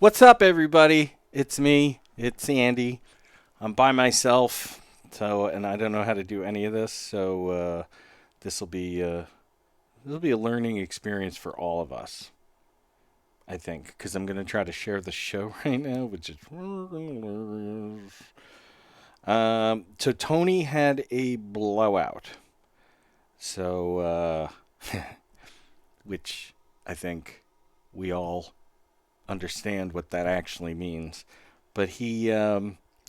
What's up, everybody? It's me. It's Andy. I'm by myself, and I don't know how to do any of this. So this will be a learning experience for all of us. I think because I'm gonna try to share the show right now, which is so Tony had a blowout. So which I think we all understand what that actually means. But he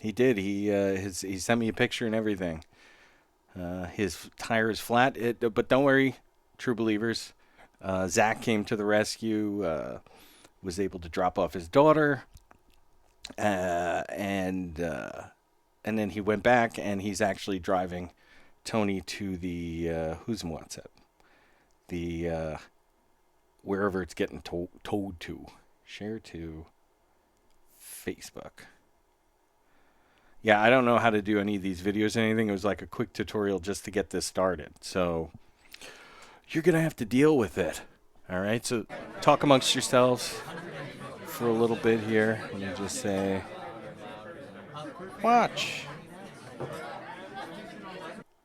did. He sent me a picture and everything. His tire is flat. But don't worry, true believers. Zach came to the rescue. Was able to drop off his daughter, and then he went back and he's actually driving Tony to the who's and what's it, the wherever it's getting towed to. Share to Facebook. Yeah, I don't know how to do any of these videos or anything. It was like a quick tutorial just to get this started. So you're going to have to deal with it. All right, so talk amongst yourselves for a little bit here. Let me just say, watch.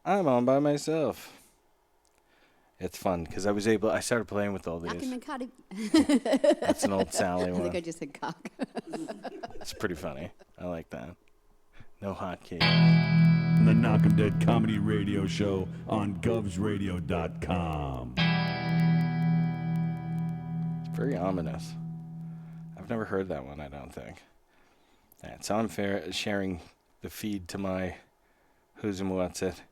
I'm on by myself. It's fun because I started playing with all these. That's an old Sally one. I think I just said cock. It's pretty funny. I like that. No hotkey. The Knock 'em Dead Comedy Radio Show on govsradio.com. It's very ominous. I've never heard that one, I don't think. It's unfair sharing the feed to my who's and what's it.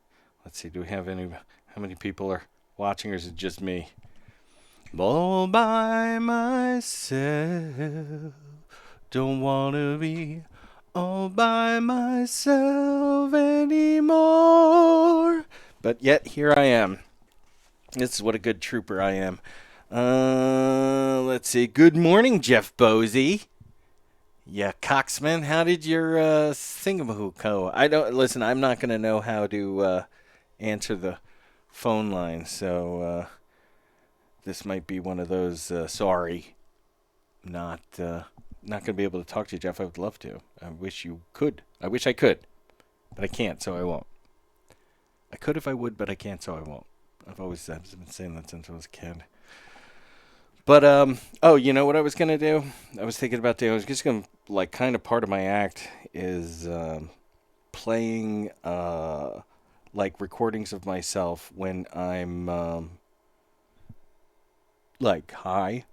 Let's see, do we have how many people are watching, or is it just me? All by myself, don't wanna be all by myself anymore. But yet here I am. This is what a good trooper I am. Let's see. Good morning, Jeff Bosey. Yeah, Coxman, how did your thingamahoo go? I'm not gonna know how to answer the phone line, so this might be one of those sorry. Not gonna be able to talk to you, Jeff. I would love to. I wish you could. I wish I could, but I can't, so I won't. I could if I would, but I can't, so I won't. I've been saying that since I was a kid. But you know what I was gonna do? I was thinking about doing. I was just gonna kind of part of my act is playing recordings of myself when I'm high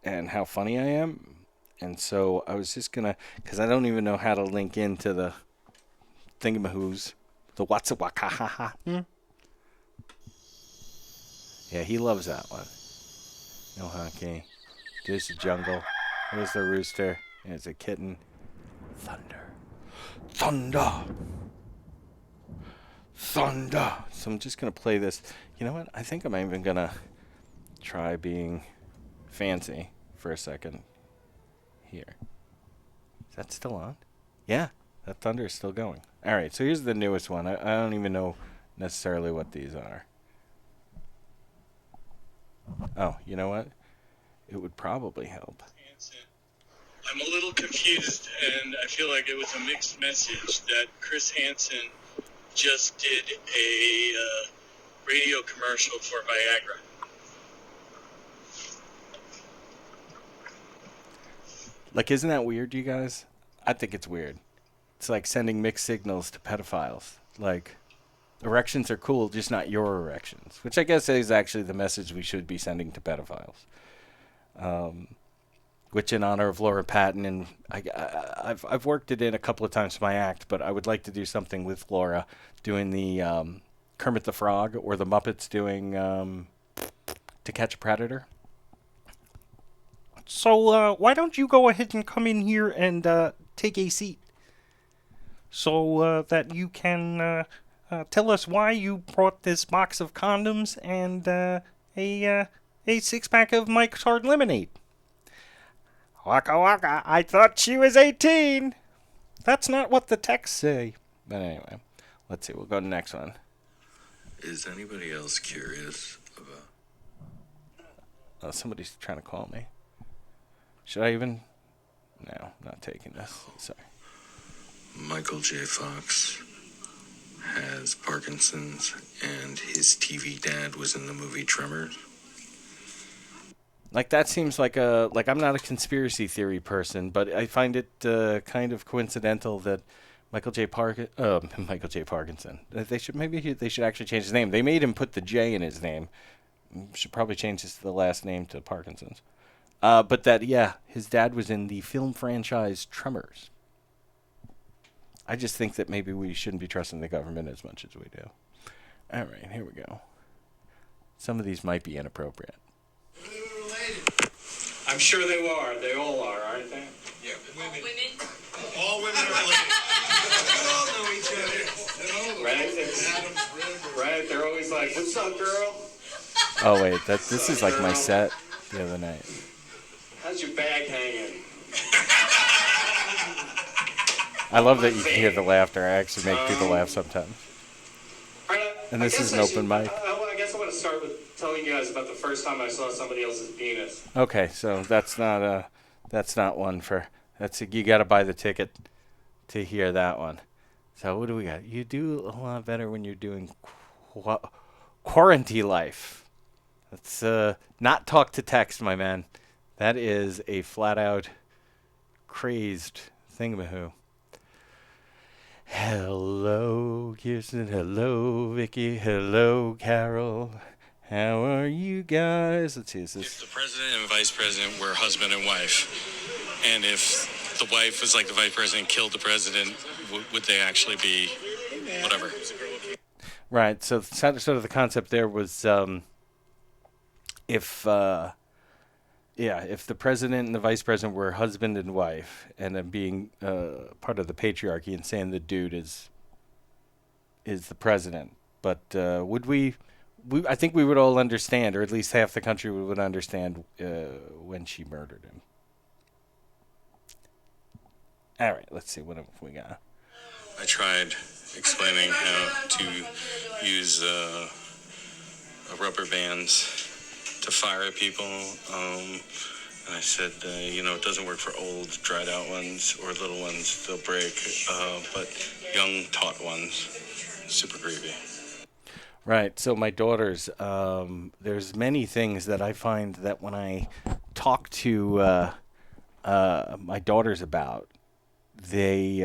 and how funny I am. And so I was just gonna, because I don't even know how to link into the thingamahoos, the what's a waka ha ha. Yeah, he loves that one. No hockey. There's the jungle. There's the rooster. There's a kitten. Thunder. Thunder. Thunder. So I'm just gonna play this. You know what? I think I'm even gonna try being fancy for a second. Here. Is that still on? Yeah, that thunder is still going. All right, so here's the newest one. I don't even know necessarily what these are. Oh, you know what? It would probably help. I'm a little confused, and I feel like it was a mixed message that Chris Hansen just did a radio commercial for Viagra. Isn't that weird, you guys? I think it's weird. It's like sending mixed signals to pedophiles. Erections are cool, just not your erections. Which I guess is actually the message we should be sending to pedophiles. Which in honor of Laura Patton, and I've worked it in a couple of times for my act, but I would like to do something with Laura, doing the Kermit the Frog, or the Muppets doing To Catch a Predator. So why don't you go ahead and come in here and take a seat, so that you can tell us why you brought this box of condoms and a 6-pack of Mike's Hard Lemonade. Waka waka, I thought she was 18. That's not what the texts say. But anyway, let's see. We'll go to the next one. Is anybody else curious about... Somebody's trying to call me. Should I even No, not taking this. Sorry. Michael J. Fox has Parkinson's, and his TV dad was in the movie Tremors. Like that seems like I'm not a conspiracy theory person, but I find it kind of coincidental that Michael J. Parkinson. They should actually change his name. They made him put the J in his name. Should probably change the last name to Parkinson's. But his dad was in the film franchise Tremors. I just think that maybe we shouldn't be trusting the government as much as we do. All right, here we go. Some of these might be inappropriate. I'm sure they are. They all are, aren't they? Yeah, women. All women are related. They all know each other. Right? They're always like, "What's up, girl? Oh wait, this is like my set the other night. How's your bag hanging?" I love that you can hear the laughter. I actually make people laugh sometimes. And this is an open mic. I guess I want to start with telling you guys about the first time I saw somebody else's penis. Okay, so that's not one for you got to buy the ticket to hear that one. So what do we got? You do a lot better when you're doing quarantine life. Let's not talk to text, my man. That is a flat out crazed thingamahoo. Hello, Kirsten. Hello, Vicky. Hello, Carol. How are you guys? Let's see. Is this? If the president and vice president were husband and wife, and if the wife was like the vice president killed the president, would they actually be whatever? Right. So sort of the concept there was if the president and the vice president were husband and wife, and then being part of the patriarchy and saying the dude is the president, but would we? I think we would all understand, or at least half the country would understand when she murdered him. All right, let's see what we got. I tried explaining how to use rubber bands to fire at people. And I said, it doesn't work for old, dried out ones or little ones. They'll break. But young, taut ones, super creepy. Right. So my daughters, there's many things that I find that when I talk to my daughters about, they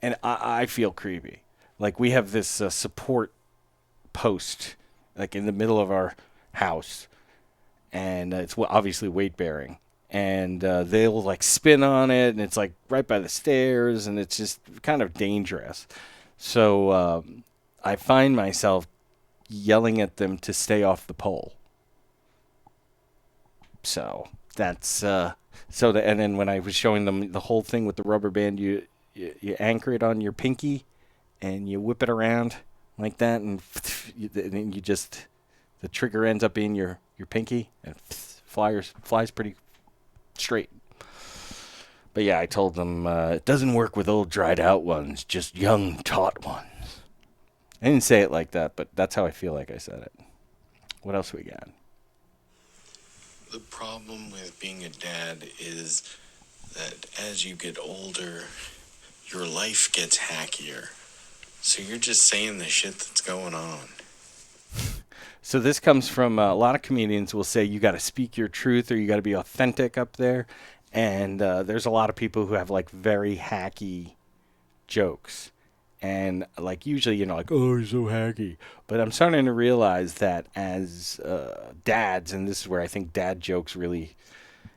and I feel creepy. Like we have this support post, like in the middle of our house, and it's obviously weight bearing. And they'll like spin on it, and it's like right by the stairs, and it's just kind of dangerous. So I find myself yelling at them to stay off the pole. So that's and then when I was showing them the whole thing with the rubber band, you anchor it on your pinky, and you whip it around like that, and then you just the trigger ends up being your pinky, and flies pretty straight. But yeah, I told them it doesn't work with old dried out ones, just young taut ones. I didn't say it like that, but that's how I feel like I said it. What else we got? The problem with being a dad is that as you get older, your life gets hackier. So you're just saying the shit that's going on. So this comes from a lot of comedians will say you got to speak your truth or you got to be authentic up there. And there's a lot of people who have like very hacky jokes. And like usually, like, oh, you're so hacky. But I'm starting to realize that as dads, and this is where I think dad jokes really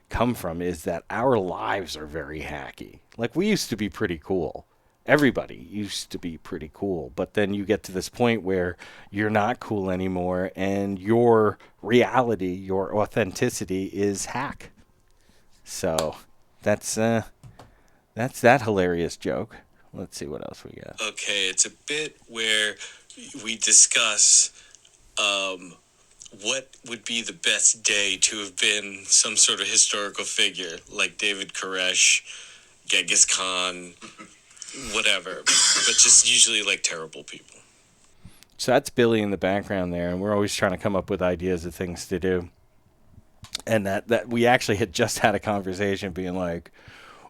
come from, is that our lives are very hacky. Like we used to be pretty cool. Everybody used to be pretty cool. But then you get to this point where you're not cool anymore, and your reality, your authenticity is hack. So that's that hilarious joke. Let's see what else we got. Okay, it's a bit where we discuss what would be the best day to have been some sort of historical figure, like David Koresh, Genghis Khan, whatever. But just usually like terrible people. So that's Billy in the background there, and we're always trying to come up with ideas of things to do. And that we actually had just had a conversation being like,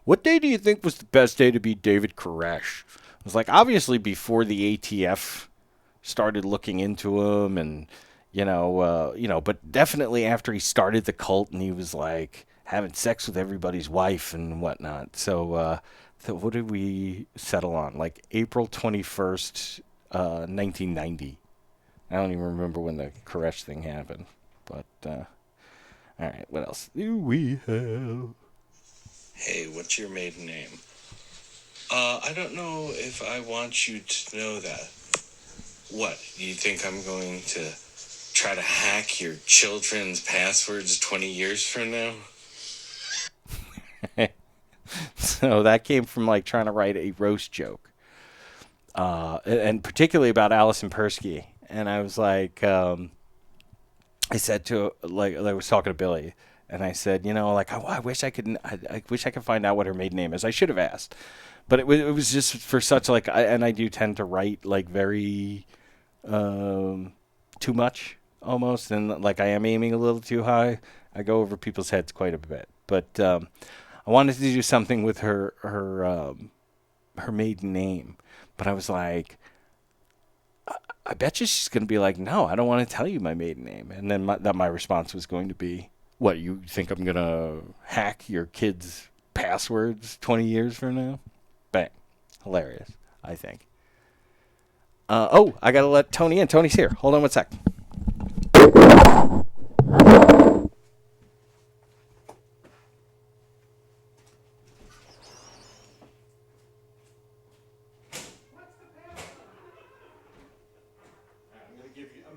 what day do you think was the best day to be David Koresh? It was like, obviously before the ATF started looking into him and, but definitely after he started the cult and he was like having sex with everybody's wife and whatnot. So, what did we settle on? Like April 21st, 1990. I don't even remember when the Koresh thing happened. But, all right, what else do we have? Hey, what's your maiden name? I don't know if I want you to know that. What, you think I'm going to try to hack your children's passwords 20 years from now? So that came from like trying to write a roast joke, and particularly about Allison Persky. And I was like, I said to I was talking to Billy, and I said, I wish I could find out what her maiden name is. I should have asked, but it was just for such and I do tend to write like very too much almost, and like I am aiming a little too high. I go over people's heads quite a bit, but. I wanted to do something with her maiden name, but I was like, I bet you she's going to be like, no, I don't want to tell you my maiden name. And then my response was going to be, what, you think I'm going to hack your kids' passwords 20 years from now? Bang. Hilarious, I think. I got to let Tony in. Tony's here. Hold on one sec.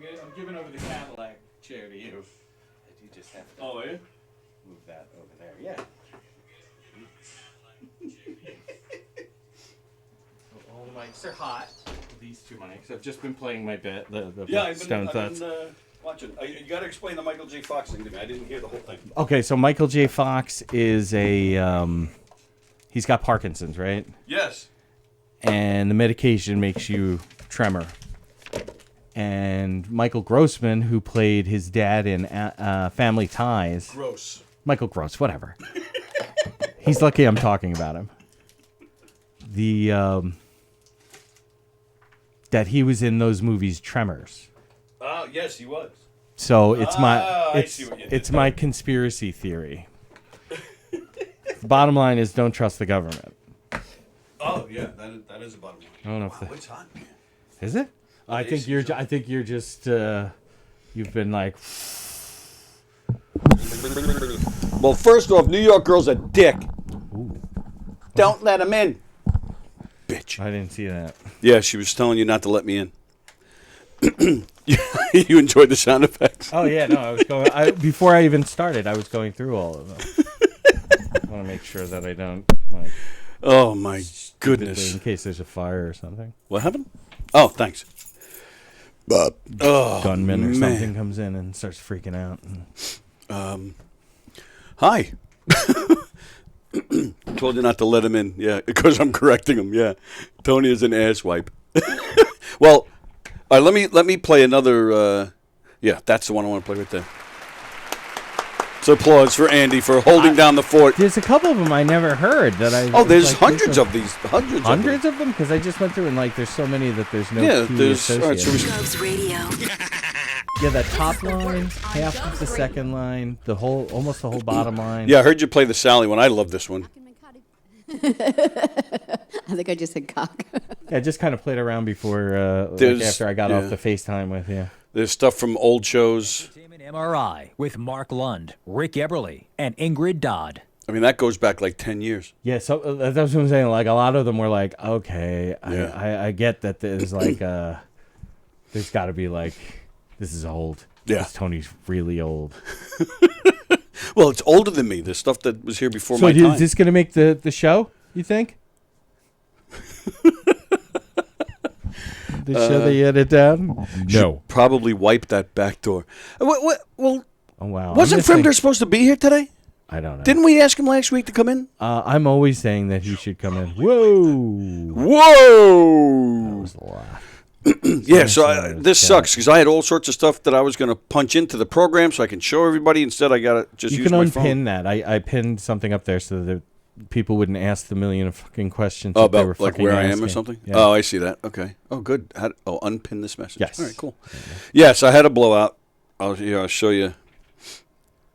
I'm giving over the Cadillac chair to you. You just have to move that over there. Yeah. All the mics are hot. These two mics. I've just been playing my bit. I've Stone been Thoughts. watching. You got to explain the Michael J. Fox thing to me. I didn't hear the whole thing. Okay, so Michael J. Fox is he's got Parkinson's, right? Yes. And the medication makes you tremor. And Michael Grossman, who played his dad in Family Ties. Gross. Michael Gross, whatever. He's lucky I'm talking about him. That he was in those movies Tremors. Yes, he was. So it's I see what you did. it's my conspiracy theory. The bottom line is don't trust the government. Oh yeah, that is a bottom line. I don't know if It's hot, man. is it? I think you're just you've been like. Well, first off, New York girl's a dick. Ooh. Don't let him in. Bitch. I didn't see that. Yeah, she was telling you not to let me in. You enjoyed the sound effects? Oh yeah, no, I was going. Before I even started, I was going through all of them. I want to make sure that I don't like. Oh my goodness! In case there's a fire or something. What happened? Oh, thanks. Gunman or something comes in and starts freaking out. Hi. Told you not to let him in. Yeah, because I'm correcting him. Yeah, Tony is an asswipe. Well, let me play another. Yeah, that's the one I want to play right there. So applause for Andy for holding down the fort. There's a couple of them I never heard that I. Oh, there's hundreds of these. Hundreds of them? Because I just went through and there's so many that there's no. Yeah, key there's. All right, Loves radio. Yeah, that top line, half of the second line, almost the whole bottom line. Yeah, I heard you play the Sally one. I love this one. I think I just said cock. Yeah, I just kind of played around before, after I got off the FaceTime with you. There's stuff from old shows. MRI with Mark Lund, Rick Eberly, and Ingrid Dodd. I mean, that goes back like 10 years. Yeah, so that's what I'm saying. Like, a lot of them were like, okay, yeah. I get that there's like, there's got to be like, this is old. Yeah. This Tony's really old. Well, it's older than me. There's stuff that was here before my time. So is this going to make the show, you think? The show that you edit down? No. Probably wipe that back door. Well, oh, wow. Wasn't Frimder supposed to be here today? I don't know. Didn't we ask him last week to come in? I'm always saying that he should come in. Whoa. Whoa. That was a lot. Yeah, so this sucks because I had all sorts of stuff that I was going to punch into the program so I can show everybody. Instead, I got to just You use can my unpin phone. that. I pinned something up there so that people wouldn't ask the million of fucking questions. Oh, that they were about like fucking where I am asking. or something? Yeah. Oh, I see that. Okay. Oh, good. Unpin this message. Yes. All right, cool. Yes, I had a blowout. I'll show you.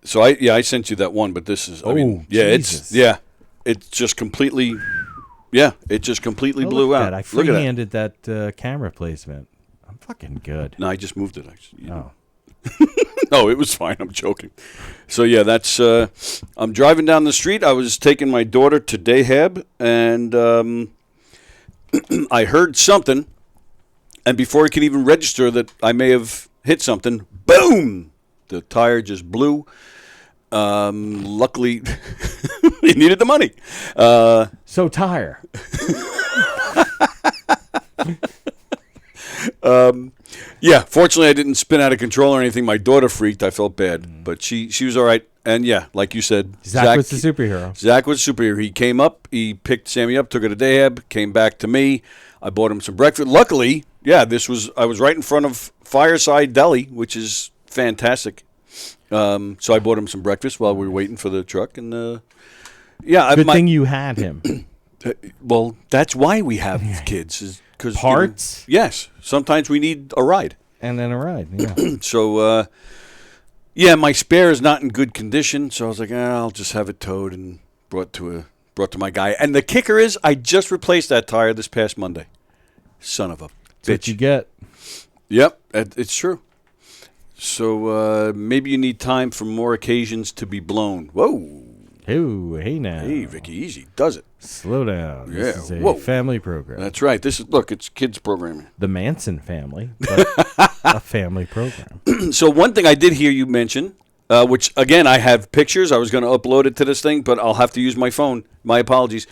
So I sent you that one, but this is. Jesus. It just completely. Yeah, it just completely Oh, blew look at out. that. I Look at that. free-handed that camera placement. I'm fucking good. No, I just moved it actually. Oh. No, it was fine. I'm joking. So yeah, that's. I'm driving down the street. I was taking my daughter to Dahab, and I heard something, and before I could even register that I may have hit something, boom! The tire just blew. Luckily, he needed the money. So tire. Yeah, fortunately, I didn't spin out of control or anything. My daughter freaked. I felt bad, but she was all right. And yeah, like you said, Zach was the superhero. Zach was a superhero. He came up, he picked Sammy up, took her to Dahab, came back to me. I bought him some breakfast. Luckily, yeah, I was right in front of Fireside Deli, which is fantastic. So I bought him some breakfast while we were waiting for the truck. And yeah, Good thing you had him. well, that's why we have kids. Is 'cause, Parts? Yes. Sometimes we need a ride. And then a ride. Yeah. So, yeah, my spare is not in good condition, so I was like, I'll just have it towed and brought to my guy. And the kicker is, I just replaced that tire this past Monday. Son of a That's what bitch. you get. Yep, it's true. So maybe you need time for more occasions to be blown. Whoa. Oh, hey now. Hey, Vicky, easy. Does it. Slow down. Yeah, This is a whoa. family program. That's right. Look, it's kids programming. The Manson family, but a family program. So one thing I did hear you mention, which, again, I have pictures. I was going to upload it to this thing, but I'll have to use my phone. My apologies.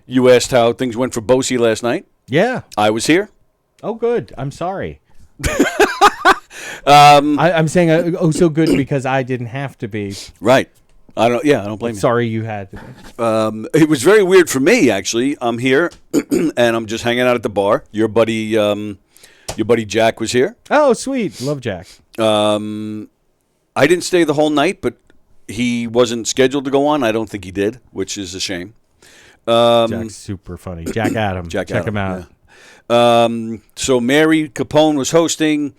You asked how things went for Bosie last night. Yeah. I was here. Oh, good. I'm sorry. I'm saying so good because I didn't have to be. Right. I don't blame you. Sorry you had to be. It was very weird for me, actually. I'm here, and I'm just hanging out at the bar. Your buddy Jack was here. Oh, sweet. Love Jack. I didn't stay the whole night, but he wasn't scheduled to go on. I don't think he did, which is a shame. Jack's super funny. Jack Adam. Check Adam, him out. yeah. So Mary Capone was hosting.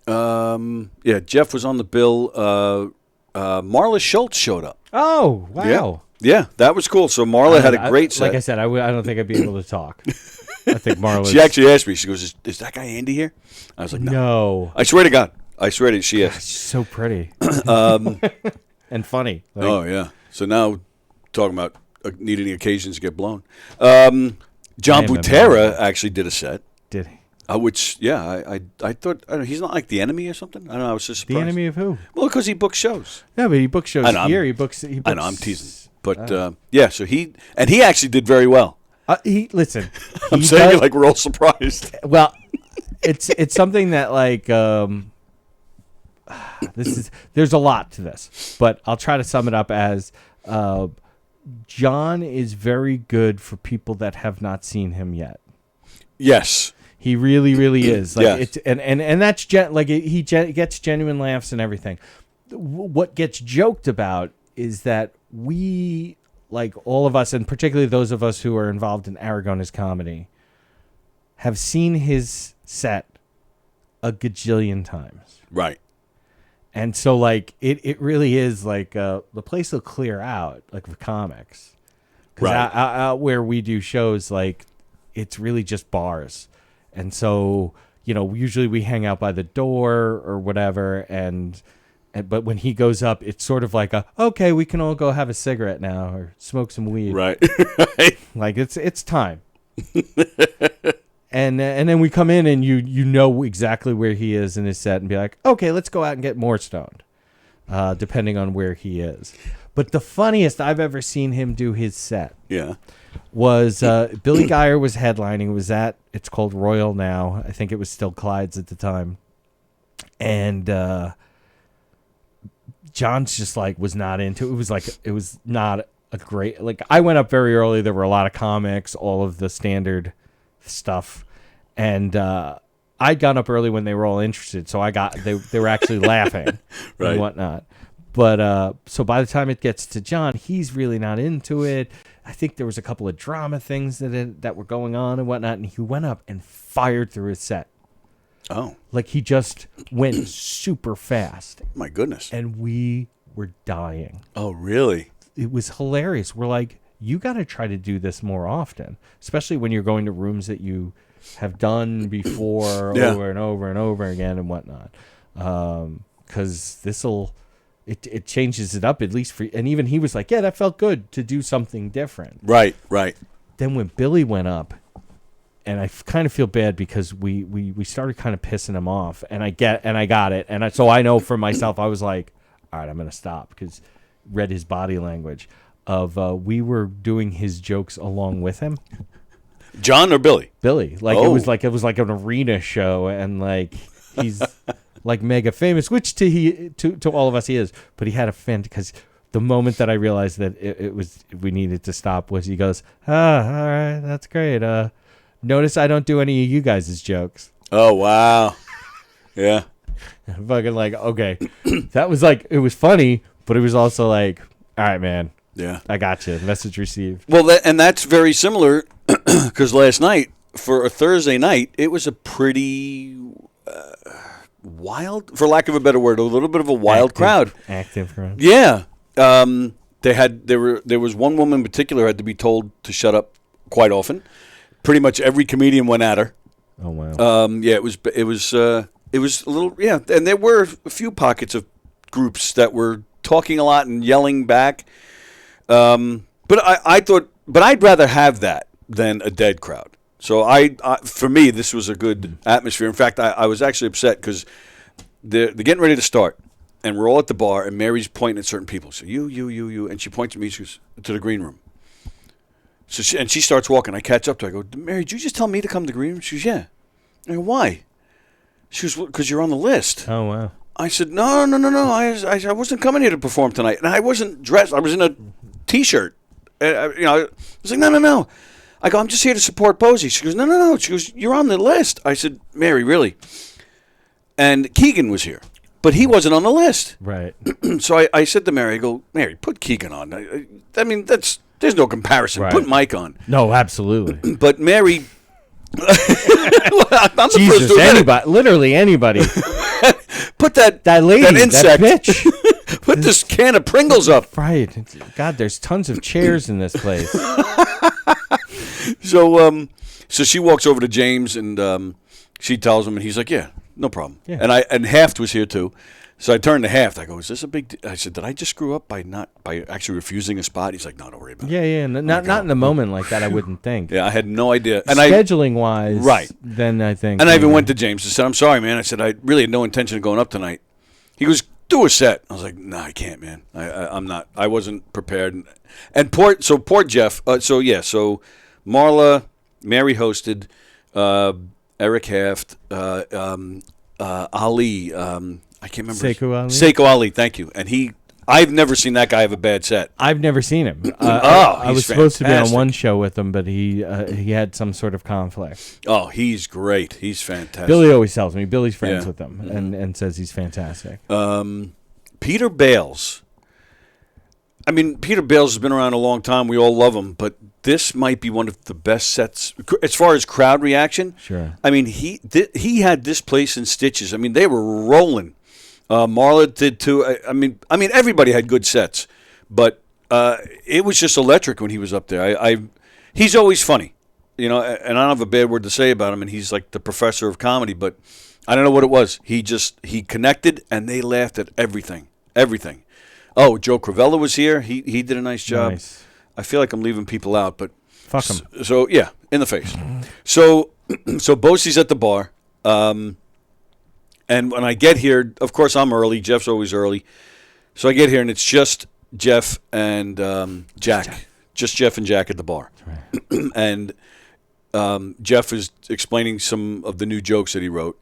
Yeah, Jeff was on the bill. Marla Schultz showed up. Oh, wow. Yeah, that was cool. So Marla had a great set. Like I said, I don't think I'd be able to talk. I think Marla. She actually asked me. She goes, "Is that guy Andy here?" I was like, "No." No. I swear to God. I swear to she asked. She's so pretty. And funny. Like, Oh yeah. So now talking about needing occasions to get blown. John Man, Butera actually did a set. did he? Which, yeah, I thought he's not like the enemy or something. I don't know. I was just surprised. The enemy of who? Well, because he books shows. No, but he books shows I know, here. He books. I know. I'm teasing, but yeah. So he actually did very well. Listen. I'm he saying does- it like we're all surprised. Well, it's something that like there's a lot to this, but I'll try to sum it up as John is very good for people that have not seen him yet. Yes. He really, really is. Like Yes. it's and that's he gets genuine laughs and everything. What gets joked about is that we, like all of us, and particularly those of us who are involved in Aragona's comedy, have seen his set a gajillion times. Right. And so, like, it really is like the place will clear out, like with comics. 'Cause Right. out where we do shows, like, it's really just bars. And so, usually we hang out by the door or whatever. But when he goes up, it's sort of like okay, we can all go have a cigarette now or smoke some weed. Right. Like, it's time. And then we come in and you know exactly where he is in his set and be like, okay, let's go out and get more stoned, depending on where he is. But the funniest I've ever seen him do his set Yeah. was Billy Geyer was headlining. It was it's called Royal now. I think it was still Clyde's at the time. And John's just like was not into it. It was not a great, like, I went up very early. There were a lot of comics, all of the standard stuff. And I'd gone up early when they were all interested, so they were actually laughing Right. and whatnot. But so by the time it gets to John, he's really not into it. I think there was a couple of drama things that were going on and whatnot, and he went up and fired through his set. Oh, Like he just went super fast, my goodness. and we were dying. Oh, really? It was hilarious. We're like, you got to try to do this more often, especially when you're going to rooms that you have done before Yeah. over and over and over again and whatnot. Because it changes it up at least for, and even he was like, yeah, that felt good to do something different. Right, right. Then when Billy went up, and I kind of feel bad because we started kind of pissing him off, and I got it, and so I know for myself, I was like, all right, I'm gonna stop, because read his body language of we were doing his jokes along with him. John or Billy? Billy, like Oh. it was like an arena show, and like he's like mega famous, which to all of us he is, but he had a fan because. The moment that I realized that we needed to stop was he goes, all right, that's great. Notice I don't do any of you guys' jokes. Oh, wow. Yeah. I'm fucking like, okay. That was like, it was funny, but it was also like, all right, man. Yeah. I got you. Message received. Well, and that's very similar because last night, for a Thursday night, it was a pretty wild, for lack of a better word, a little bit of a wild crowd. Active crowd. Yeah. There was one woman in particular who had to be told to shut up quite often. Pretty much every comedian went at her. Oh, wow. Yeah, it was a little, yeah, and there were a few pockets of groups that were talking a lot and yelling back. But I thought, but I'd rather have that than a dead crowd. So for me, this was a good atmosphere. In fact, I was actually upset because they're getting ready to start, and we're all at the bar, and Mary's pointing at certain people. So you, and she points at me. She goes to the green room. So she starts walking. I catch up to her. I go, Mary, did you just tell me to come to the green room? She goes, yeah. I go, why? She goes, because you're on the list. Oh, wow. I said, no. I wasn't coming here to perform tonight. And I wasn't dressed. I was in a T-shirt. I was like, no. I go, I'm just here to support Posey. She goes, no. She goes, you're on the list. I said, Mary, really? And Keegan was here. But he wasn't on the list. Right. So I said to Mary, I go, Mary, put Keegan on. I mean, there's no comparison. Right. Put Mike on. No, absolutely. But Mary... I'm the Jesus, first to admit it. anybody, literally anybody. Put that lady, that insect. that bitch. Put this can of Pringles up. Right. God, there's tons of chairs in this place. So she walks over to James and she tells him, and he's like, "Yeah, no problem." Yeah. And Haft was here too. So I turned to Haft. I go, "Is this a big?" I said, "Did I just screw up by actually refusing a spot?" He's like, "No, don't worry about it." Yeah. Not in the moment like that, I wouldn't think. Yeah, I had no idea. And Scheduling wise, Right. then I think. I even went to James and said, "I'm sorry, man." I said, "I really had no intention of going up tonight." He goes, "Do a set." I was like, "No, I can't, man. I'm not. I wasn't prepared." And poor Jeff. So Marla, Mary hosted, Eric Haft, Ali. I can't remember. Seiko Ali. Thank you. And I've never seen that guy have a bad set. I've never seen him. I was supposed to be on one show with him, but he had some sort of conflict. Oh, he's great. He's fantastic. Billy always tells me Billy's friends Yeah. with him and says he's fantastic. Peter Bales. I mean, Peter Bales has been around a long time. We all love him, but this might be one of the best sets as far as crowd reaction. Sure. I mean, he had this place in stitches. I mean, they were rolling. Marla did too. I mean, everybody had good sets, but it was just electric when he was up there. He's always funny, and I don't have a bad word to say about him. And he's like the professor of comedy, but I don't know what it was. He connected, and they laughed at everything. Oh, Joe Cravella was here. He did a nice job. Nice. I feel like I'm leaving people out, but Fuck him. So yeah, in the face. So Bosie's at the bar. And when I get here, of course, I'm early. Jeff's always early. So I get here, and it's just Jeff and Jack. Just Jeff and Jack at the bar. Right. And Jeff is explaining some of the new jokes that he wrote.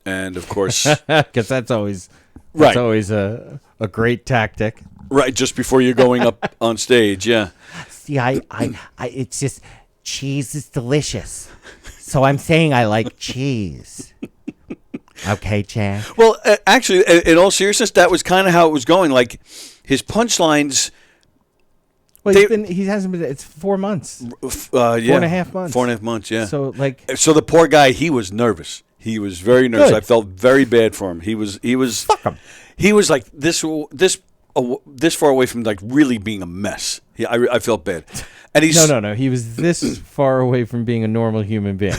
And, of course... Because that's always a great tactic. Right, just before you're going up on stage, yeah. See, I it's just, cheese is delicious. So I'm saying I like cheese. Okay, Jack. Well, actually, in all seriousness, that was kind of how it was going. Like, his punchlines. Well, he hasn't been. It's 4 months. Yeah, 4.5 months. 4.5 months. Yeah. So So the poor guy, he was nervous. He was very nervous. Good. I felt very bad for him. He was. Fuck him. He was like this far away from like really being a mess. I felt bad. And he's No. He was this far away from being a normal human being.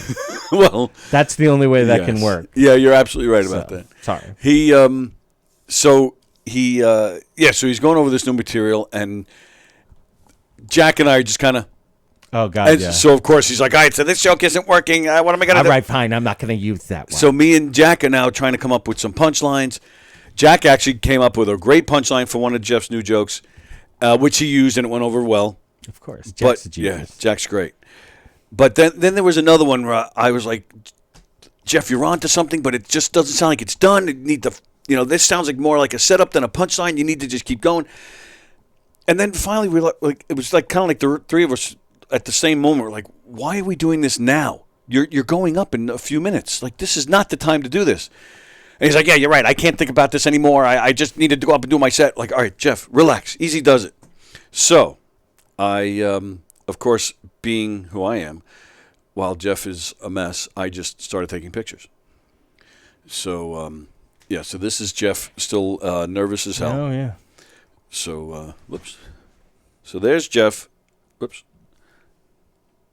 Well, that's the only way that yes. can work. Yeah, you're absolutely right about that. Sorry. So he's going over this new material, and Jack and I are just kind of. Oh God! Yeah. So of course he's like, all right, so this joke isn't working. What am I gonna do? All right, fine. I'm not gonna use that one. So me and Jack are now trying to come up with some punchlines. Jack actually came up with a great punchline for one of Jeff's new jokes, which he used, and it went over well. Of course, Jack's a genius. Yeah, Jack's great. But then there was another one where I was like, Jeff, you're on to something, but it just doesn't sound like it's done. You need to, this sounds like more like a setup than a punchline. You need to just keep going. And then finally, we like it was like kind of like the three of us at the same moment. We're like, why are we doing this now? You're going up in a few minutes. Like, this is not the time to do this. And he's like, yeah, you're right. I can't think about this anymore. I just needed to go up and do my set. Like, all right, Jeff, relax. Easy does it. So I, of course, being who I am, while Jeff is a mess, I just started taking pictures. So, so this is Jeff still nervous as hell. Oh, yeah. So, whoops. So there's Jeff. Whoops.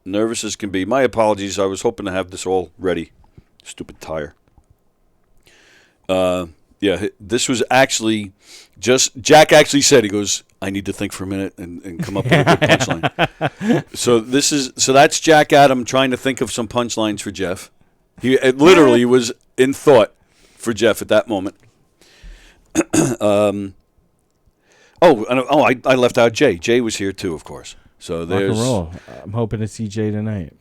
Nervous as can be. My apologies. I was hoping to have this all ready. Stupid tire. This was actually just, Jack actually said, he goes, I need to think for a minute and come up with a good punchline. So that's Jack Adam trying to think of some punchlines for Jeff. He literally was in thought for Jeff at that moment. I left out Jay. Jay was here too, of course. So there's rock and roll. I'm hoping to see Jay tonight.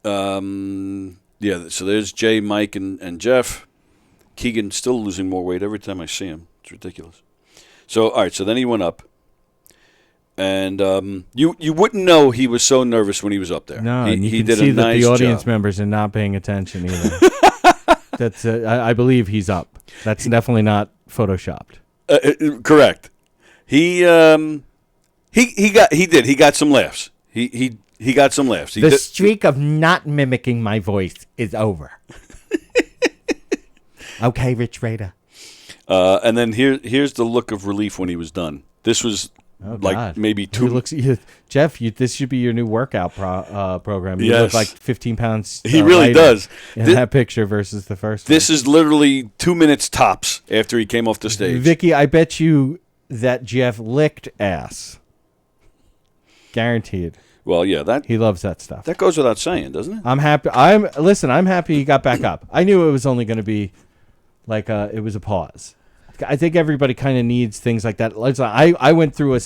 So there's Jay, Mike, and Jeff. Keegan still losing more weight every time I see him. It's ridiculous. So all right, so then he went up, and you wouldn't know he was so nervous when he was up there. No, he can did see a that nice the audience job. members are not paying attention either. That's I believe he's up. That's definitely not photoshopped. Correct. He got some laughs. He got some laughs. The streak of not mimicking my voice is over. Okay, Rich Raider. And then here's the look of relief when he was done. This was maybe two. Jeff, this should be your new workout program. You look like 15 pounds. He really does. In that picture versus the first one. This is literally 2 minutes tops after he came off the stage. Vicky, I bet you that Jeff licked ass. Guaranteed. Well, yeah, he loves that stuff. That goes without saying, doesn't it? I'm happy. I'm happy he got back up. I knew it was only going to be like it was a pause. I think everybody kind of needs things like that. I went through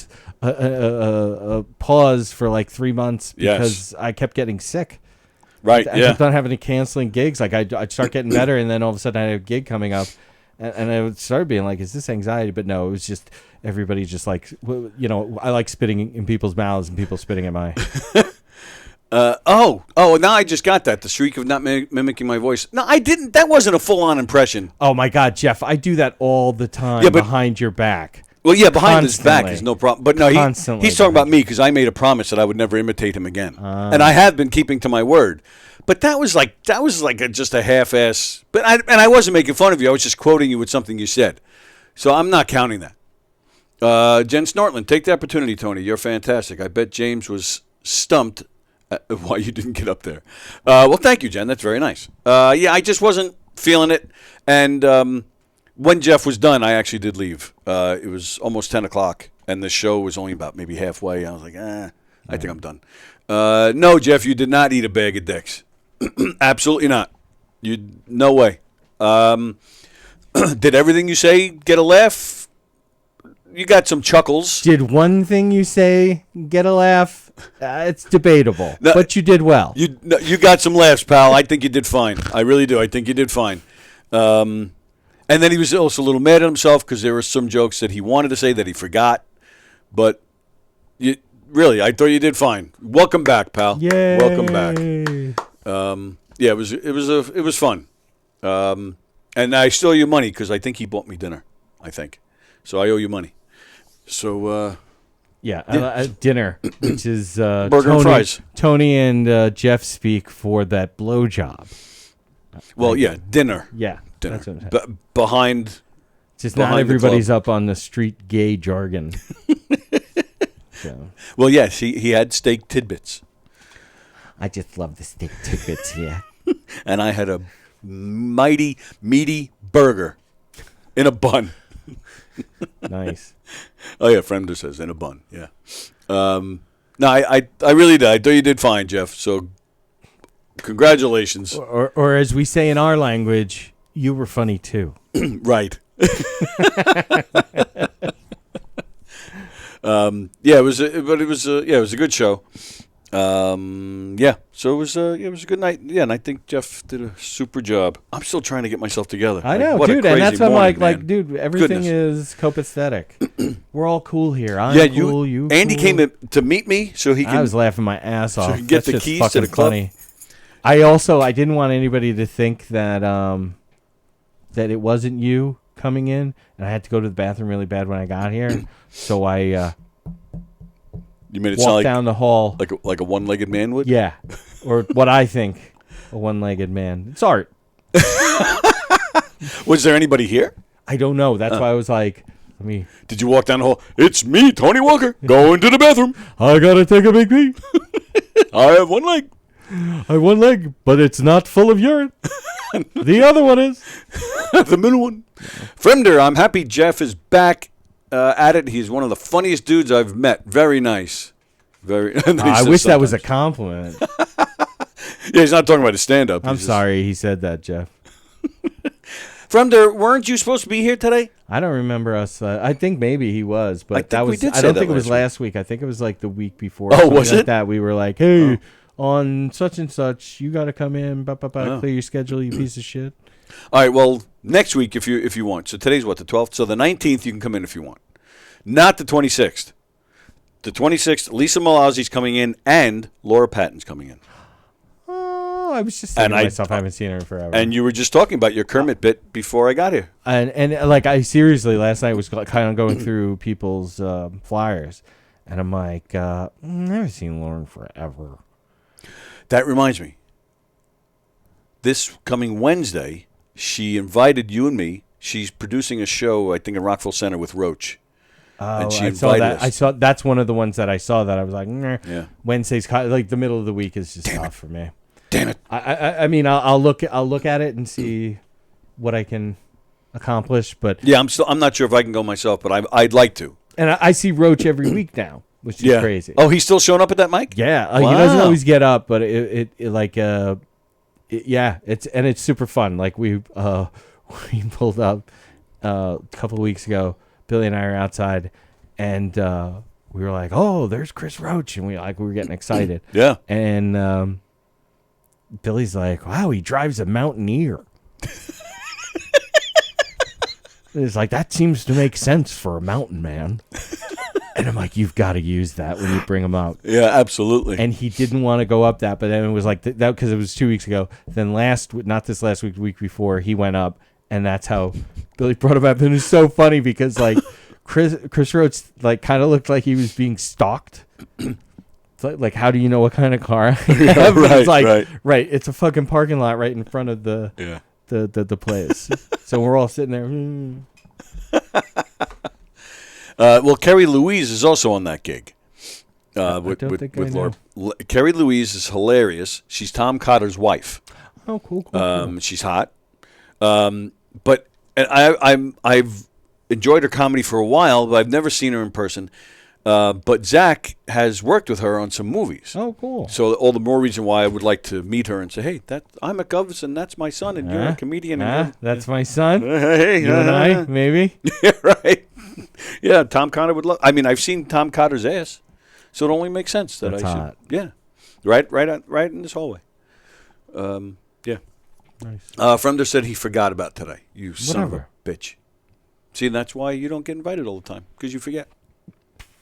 a pause for like 3 months because I kept getting sick. Right. I kept on having to canceling gigs. Like I'd start getting better, and then all of a sudden I had a gig coming up, and I would start being like, "Is this anxiety?" But no, it was just everybody just like, I like spitting in people's mouths and people spitting at my. Now I just got that. The streak of not mimicking my voice. No, I didn't. That wasn't a full-on impression. Oh, my God, Jeff. I do that all the time behind your back. Well, yeah, behind his back is no problem. But no, he's talking about me because I made a promise that I would never imitate him again. And I have been keeping to my word. But that was like just a half-ass. But I wasn't making fun of you. I was just quoting you with something you said. So I'm not counting that. Jen Snortland, take the opportunity, Tony. You're fantastic. I bet James was stumped why you didn't get up there. Well, thank you, Jen. That's very nice. I just wasn't feeling it. And when Jeff was done, I actually did leave. It was almost 10 o'clock, and the show was only about maybe halfway. I was like, I think I'm done. No, Jeff, you did not eat a bag of dicks. Absolutely not. No way. Did everything you say get a laugh? You got some chuckles. Did one thing you say get a laugh? It's debatable, but you did well. You got some laughs, pal. I think you did fine. I really do. I think you did fine. And then he was also a little mad at himself because there were some jokes that he wanted to say that he forgot. But really, I thought you did fine. Welcome back, pal. Yay. Welcome back. Yeah, it was fun. And I still owe you money because I think he bought me dinner. I think. So I owe you money. So dinner, which is burger and fries. Tony and Jeff speak for that blowjob. Well, dinner. Yeah, dinner. that's what I'm saying. Behind. Just not everybody's up on the street gay jargon. So. Well, yes, he had steak tidbits. I just love the steak tidbits here. And I had a mighty meaty burger in a bun. Nice. Oh yeah, Fremder says in a bun. Yeah. No, I really did. I thought you did fine, Jeff. So congratulations. Or as we say in our language, you were funny too. Right. It was a good show. So it was a good night. Yeah, and I think Jeff did a super job. I'm still trying to get myself together. I know, what dude, a and that's crazy why I'm morning, like, dude, everything Goodness. is copacetic. We're all cool here. I'm cool. You Andy cool. came to meet me so he can. I was laughing my ass off. he can get That's the just keys to fucking the club. funny. I didn't want anybody to think that that it wasn't you coming in, and I had to go to the bathroom really bad when I got here. So I You made it walked sound down the hall. like a one-legged man would. Yeah, or what I think a one-legged man. It's art. Was there anybody here? I don't know. That's why I was like, let me. Did you walk down the hall? It's me, Tony Walker. Going to the bathroom. I gotta take a big pee. I have one leg. I have one leg, but it's not full of urine. The other one is. The middle one. Fremder, I'm happy Jeff is back at it. He's one of the funniest dudes I've met. Very nice. Very. I wish that was a compliment. Yeah, he's not talking about his stand-up. I'm sorry he said that, Jeff. Fremder, weren't you supposed to be here today? I don't remember us. I think maybe he was, but I think that we was. did I say don't that think it was last last week. I think it was like the week before. Oh, something was like it? that we were like, hey, on such and such, you got to come in. Clear your schedule, you piece of shit. All right, well, next week if you want. So today's what, the 12th? So the 19th you can come in if you want. Not the 26th. The 26th, Lisa Malazzi's coming in and Laura Patton's coming in. Oh, I was just thinking to myself, I haven't seen her in forever. And you were just talking about your Kermit bit before I got here. And like I seriously last night was kind of going through people's flyers, and I'm like, never seen Lauren forever. That reminds me. This coming Wednesday, she invited you and me. She's producing a show, I think, in Rockville Center with Roach. Oh, and she I saw invited that. us. That's one of the ones that I saw that I was like, Yeah. Wednesday's like the middle of the week is just tough for me. Damn it! I mean, I'll look at it and see what I can accomplish, but Yeah, I'm not sure if I can go myself, but I'd like to. and I see Roach every week now, which is crazy. Oh, he's still showing up at that mic? Yeah, he Wow. doesn't always get up, but it's super fun. Like we pulled up a couple of weeks ago. Billy and I are outside, and we were like, "Oh, there's Chris Roach," and we were getting excited. Yeah. And Billy's like, "Wow, he drives a Mountaineer." It's like, that seems to make sense for a mountain man. And I'm like, you've got to use that when you bring him up. Yeah, absolutely. And he didn't want to go up that, but then it was like that because it was 2 weeks ago. Then not this last week, the week before, he went up, and that's how Billy brought him up. And it was so funny because like Chris Roach like kind of looked like he was being stalked. It's like, how do you know what kind of car I have? Right, It's like, right. It's a fucking parking lot right in front of the place. So we're all sitting there. Well, Carrie Louise is also on that gig. With Laura. Carrie Louise is hilarious. She's Tom Cotter's wife. Oh, cool. She's hot. But I've enjoyed her comedy for a while, but I've never seen her in person. But Zach has worked with her on some movies. Oh, cool. So all the more reason why I would like to meet her and say, hey, I'm at Govs and that's my son and you're a comedian. That's my son. Hey, you and I, maybe. Yeah, right. Yeah, Tom Cotter would love. I mean, I've seen Tom Cotter's ass, so it only makes sense that That's I should. hot. Yeah, right in this hallway. Yeah. Nice. Fremder said he forgot about today. You son of a Whatever. bitch. See, that's why you don't get invited all the time because you forget.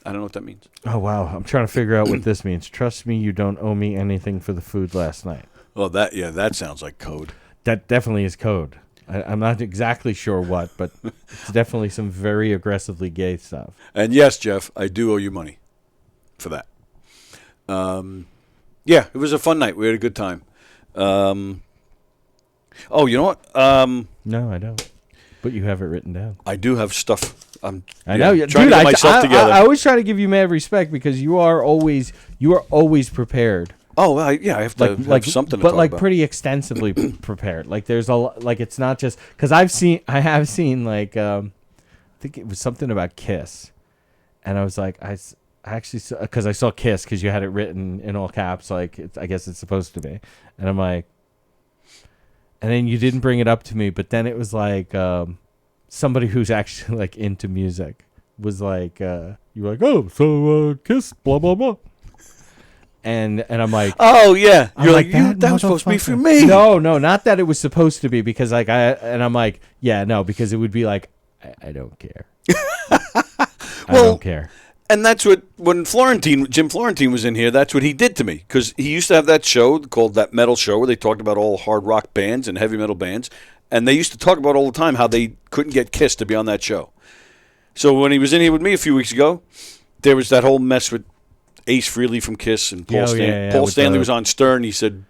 I don't know what that means. Oh, wow. I'm trying to figure out what this means. Trust me, you don't owe me anything for the food last night. Oh, that sounds like code. That definitely is code. I'm not exactly sure what, but it's definitely some very aggressively gay stuff. And yes, Jeff, I do owe you money for that. Yeah, it was a fun night. We had a good time. Oh, you know what? No, I don't. But you have it written down. I do have stuff. I know, trying to get myself together. I always try to give you mad respect because you are always prepared. Oh, I have to have something to talk but about. pretty extensively prepared. Like there's it's not just because I have seen I think it was something about Kiss, and I was like I actually because I saw Kiss because you had it written in all caps I guess it's supposed to be, and I'm like, and then you didn't bring it up to me, but then it was like somebody who's actually like into music was like you were like, oh, so Kiss blah blah blah. And I'm like, oh yeah, you're like that was supposed to be for me. No, not that it was supposed to be because I'm like, yeah, no, because it would be like, I don't care. I don't care. And that's what when Jim Florentine was in here, that's what he did to me because he used to have that show called That Metal Show where they talked about all hard rock bands and heavy metal bands, and they used to talk about all the time how they couldn't get Kiss to be on that show. So when he was in here with me a few weeks ago, there was that whole mess with Ace Frehley from Kiss and Paul Stanley. Paul Stanley was on Stern. He said,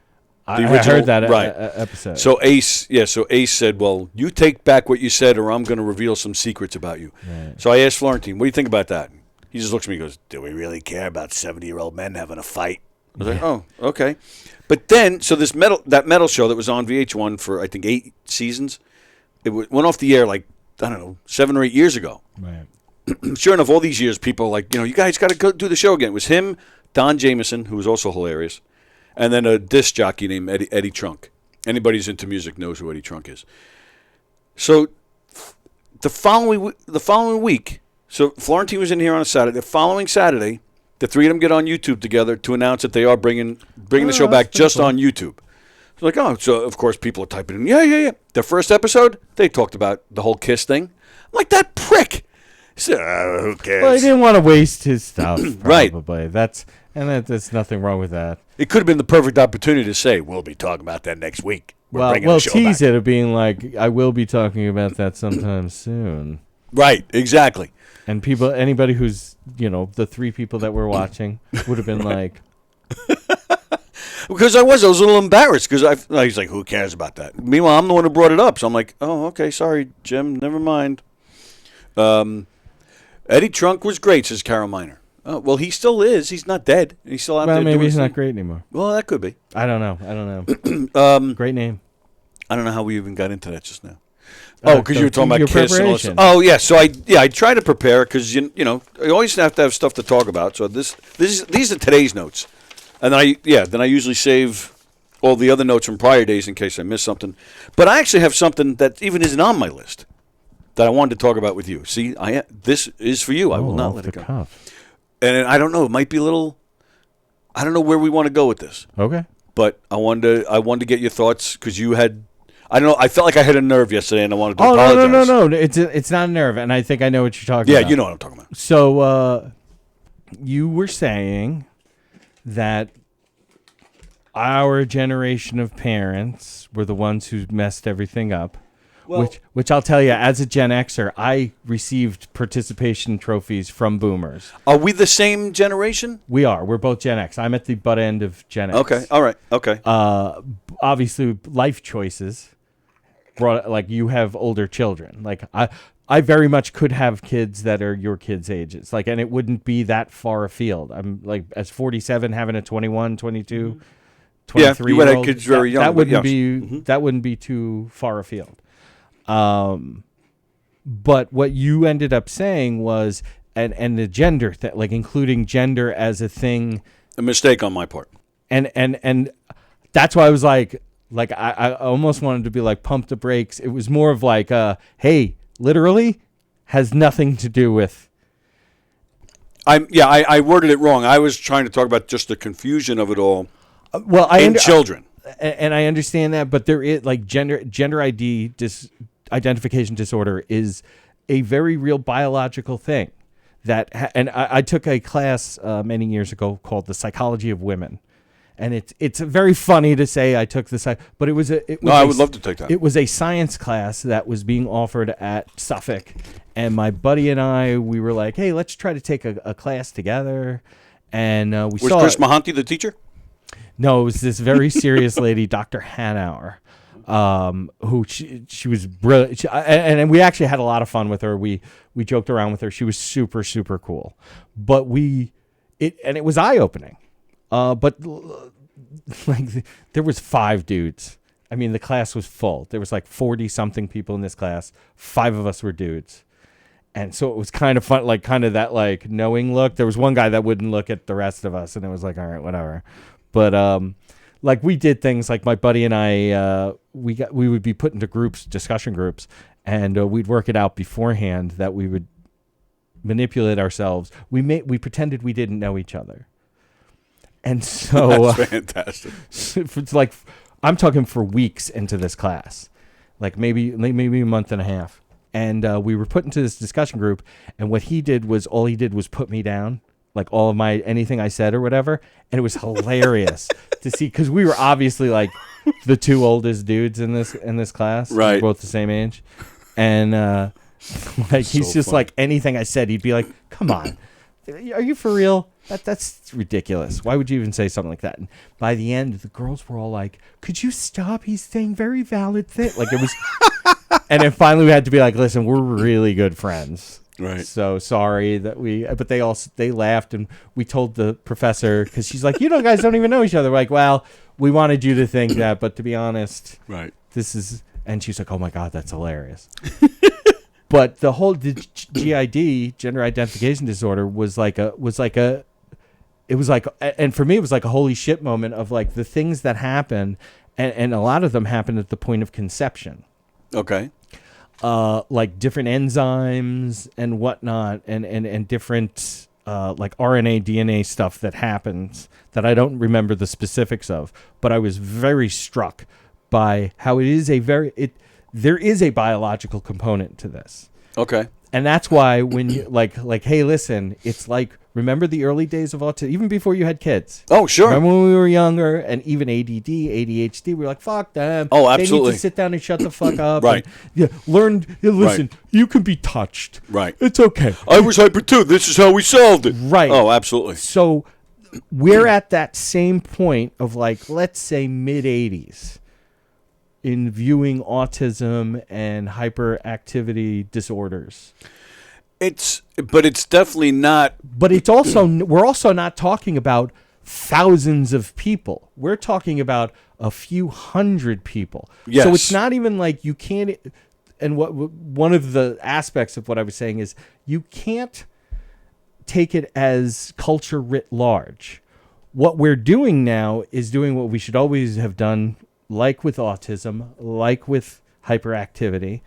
I heard that episode. So Ace said, well, you take back what you said or I'm going to reveal some secrets about you. Right. So I asked Florentine, what do you think about that? He just looks at me and goes, do we really care about 70-year-old men having a fight? I was like, oh, okay. But then, so that metal show that was on VH1 for, I think, 8 seasons, it went off the air 7 or 8 years ago. Right. Sure enough, all these years, people are like, you guys got to go do the show again. It was him, Don Jameson, who was also hilarious, and then a disc jockey named Eddie Trunk. Anybody who's into music knows who Eddie Trunk is. So the following week, so Florentine was in here on a Saturday. The following Saturday, the three of them get on YouTube together to announce that they are bringing the show back just on YouTube. It's like, so of course people are typing in, yeah. The first episode, they talked about the whole Kiss thing. I'm like, that prick. So, who cares? Well, he didn't want to waste his stuff, right? Probably. There's nothing wrong with that. It could have been the perfect opportunity to say, "We'll be talking about that next week." We'll tease it of being like, "I will be talking about that sometime soon." Right? Exactly. And anybody who's the 3 people that were watching would have been like, because I was a little embarrassed because he's like, "Who cares about that?" Meanwhile, I'm the one who brought it up, so I'm like, "Oh, okay, sorry, Jim, never mind." Eddie Trunk was great, says Carol Miner. Oh, well, he still is. He's not dead. He's still out there. Maybe he's not great anymore. Well, that could be. I don't know. Great name. I don't know how we even got into that just now. Because you were talking about Kiss and all this. Oh, yeah. So I try to prepare because you always have to have stuff to talk about. So these are today's notes, and then I usually save all the other notes from prior days in case I miss something. But I actually have something that even isn't on my list that I wanted to talk about with you. See, this is for you. I will not let it go. Cuff. And I don't know. It might be a little. I don't know where we want to go with this. Okay. But I wanted to get your thoughts because you had. I don't know. I felt like I had a nerve yesterday, and I wanted to apologize. No. It's not a nerve, and I think I know what you're talking about. Yeah, you know what I'm talking about. So, you were saying that our generation of parents were the ones who messed everything up. Well, which I'll tell you, as a Gen Xer, I received participation trophies from boomers. Are we the same generation? We are. We're both Gen X. I'm at the butt end of Gen X. Okay. All right. Okay. Obviously, life choices brought, like, you have older children. Like, I very much could have kids that are your kids' ages. Like, and it wouldn't be that far afield. I'm like, as 47, having a 21, 22, 23 you would have kids very young. That wouldn't be too far afield. But what you ended up saying was, and the gender like including gender as a thing, a mistake on my part, and that's why I was like I almost wanted to be like, pump the brakes. It was more of like, hey, literally has nothing to do with. I worded it wrong. I was trying to talk about just the confusion of it all. Well, children, and I understand that, but there is like gender identification disorder is a very real biological thing and I took a class many years ago called The Psychology of Women, And it's very funny to say I took this, but it was I would love to take that. It was a science class that was being offered at Suffolk, and my buddy and I, we were like, hey, let's try to take a class together. And we was saw Chris Mahanti the teacher? No, it was this very serious lady, Dr. Hanauer, who she was brilliant. And we actually had a lot of fun with her. We joked around with her. She was super, super cool. But it was eye-opening. But like there was 5 dudes. I mean, the class was full. There was like 40-something people in this class. 5 of us were dudes. And so it was kind of fun, like kind of that like knowing look. There was one guy that wouldn't look at the rest of us, and it was like, all right, whatever. But like we did things like my buddy and I, we would be put into groups, discussion groups, and we'd work it out beforehand that we would manipulate ourselves. We pretended we didn't know each other, and so that's fantastic. It's like I'm talking for weeks into this class, like maybe a month and a half. And we were put into this discussion group, and what he did was put me down, like all of anything I said or whatever, and it was hilarious to see because we were obviously like the 2 oldest dudes in this class, right? We're both the same age, and like he's just like anything I said, he'd be like, "Come on, are you for real? That's ridiculous. Why would you even say something like that?" And by the end, the girls were all like, "Could you stop? He's saying very valid thing." Like it was. And then finally we had to be like, listen, we're really good friends. Right. So sorry that but they laughed, and we told the professor, because she's like, guys don't even know each other. We're like, well, we wanted you to think that, but to be honest, right. And she's like, oh my God, that's hilarious. But the GID, gender identification disorder, and for me, it was like a holy shit moment of like the things that happen. And a lot of them happen at the point of conception. Okay. Like different enzymes and whatnot, and different like RNA, DNA stuff that happens that I don't remember the specifics of, but I was very struck by how it is there is a biological component to this. Okay. And that's why when you like, hey, listen, it's like, remember the early days of autism, even before you had kids. Oh, sure. Remember when we were younger, and even ADD, ADHD, we were like, fuck them. Oh, absolutely. They need to sit down and shut the fuck up. Right. And, listen, you can be touched. Right. It's okay. I was hyper too. This is how we solved it. Right. Oh, absolutely. So we're at that same point of like, let's say mid-80s in viewing autism and hyperactivity disorders. But it's definitely not. But it's also, we're also not talking about thousands of people. We're talking about a few hundred people. Yes. So it's not even like you can't. And one of the aspects of what I was saying is you can't take it as culture writ large. What we're doing now is doing what we should always have done, like with autism, like with hyperactivity,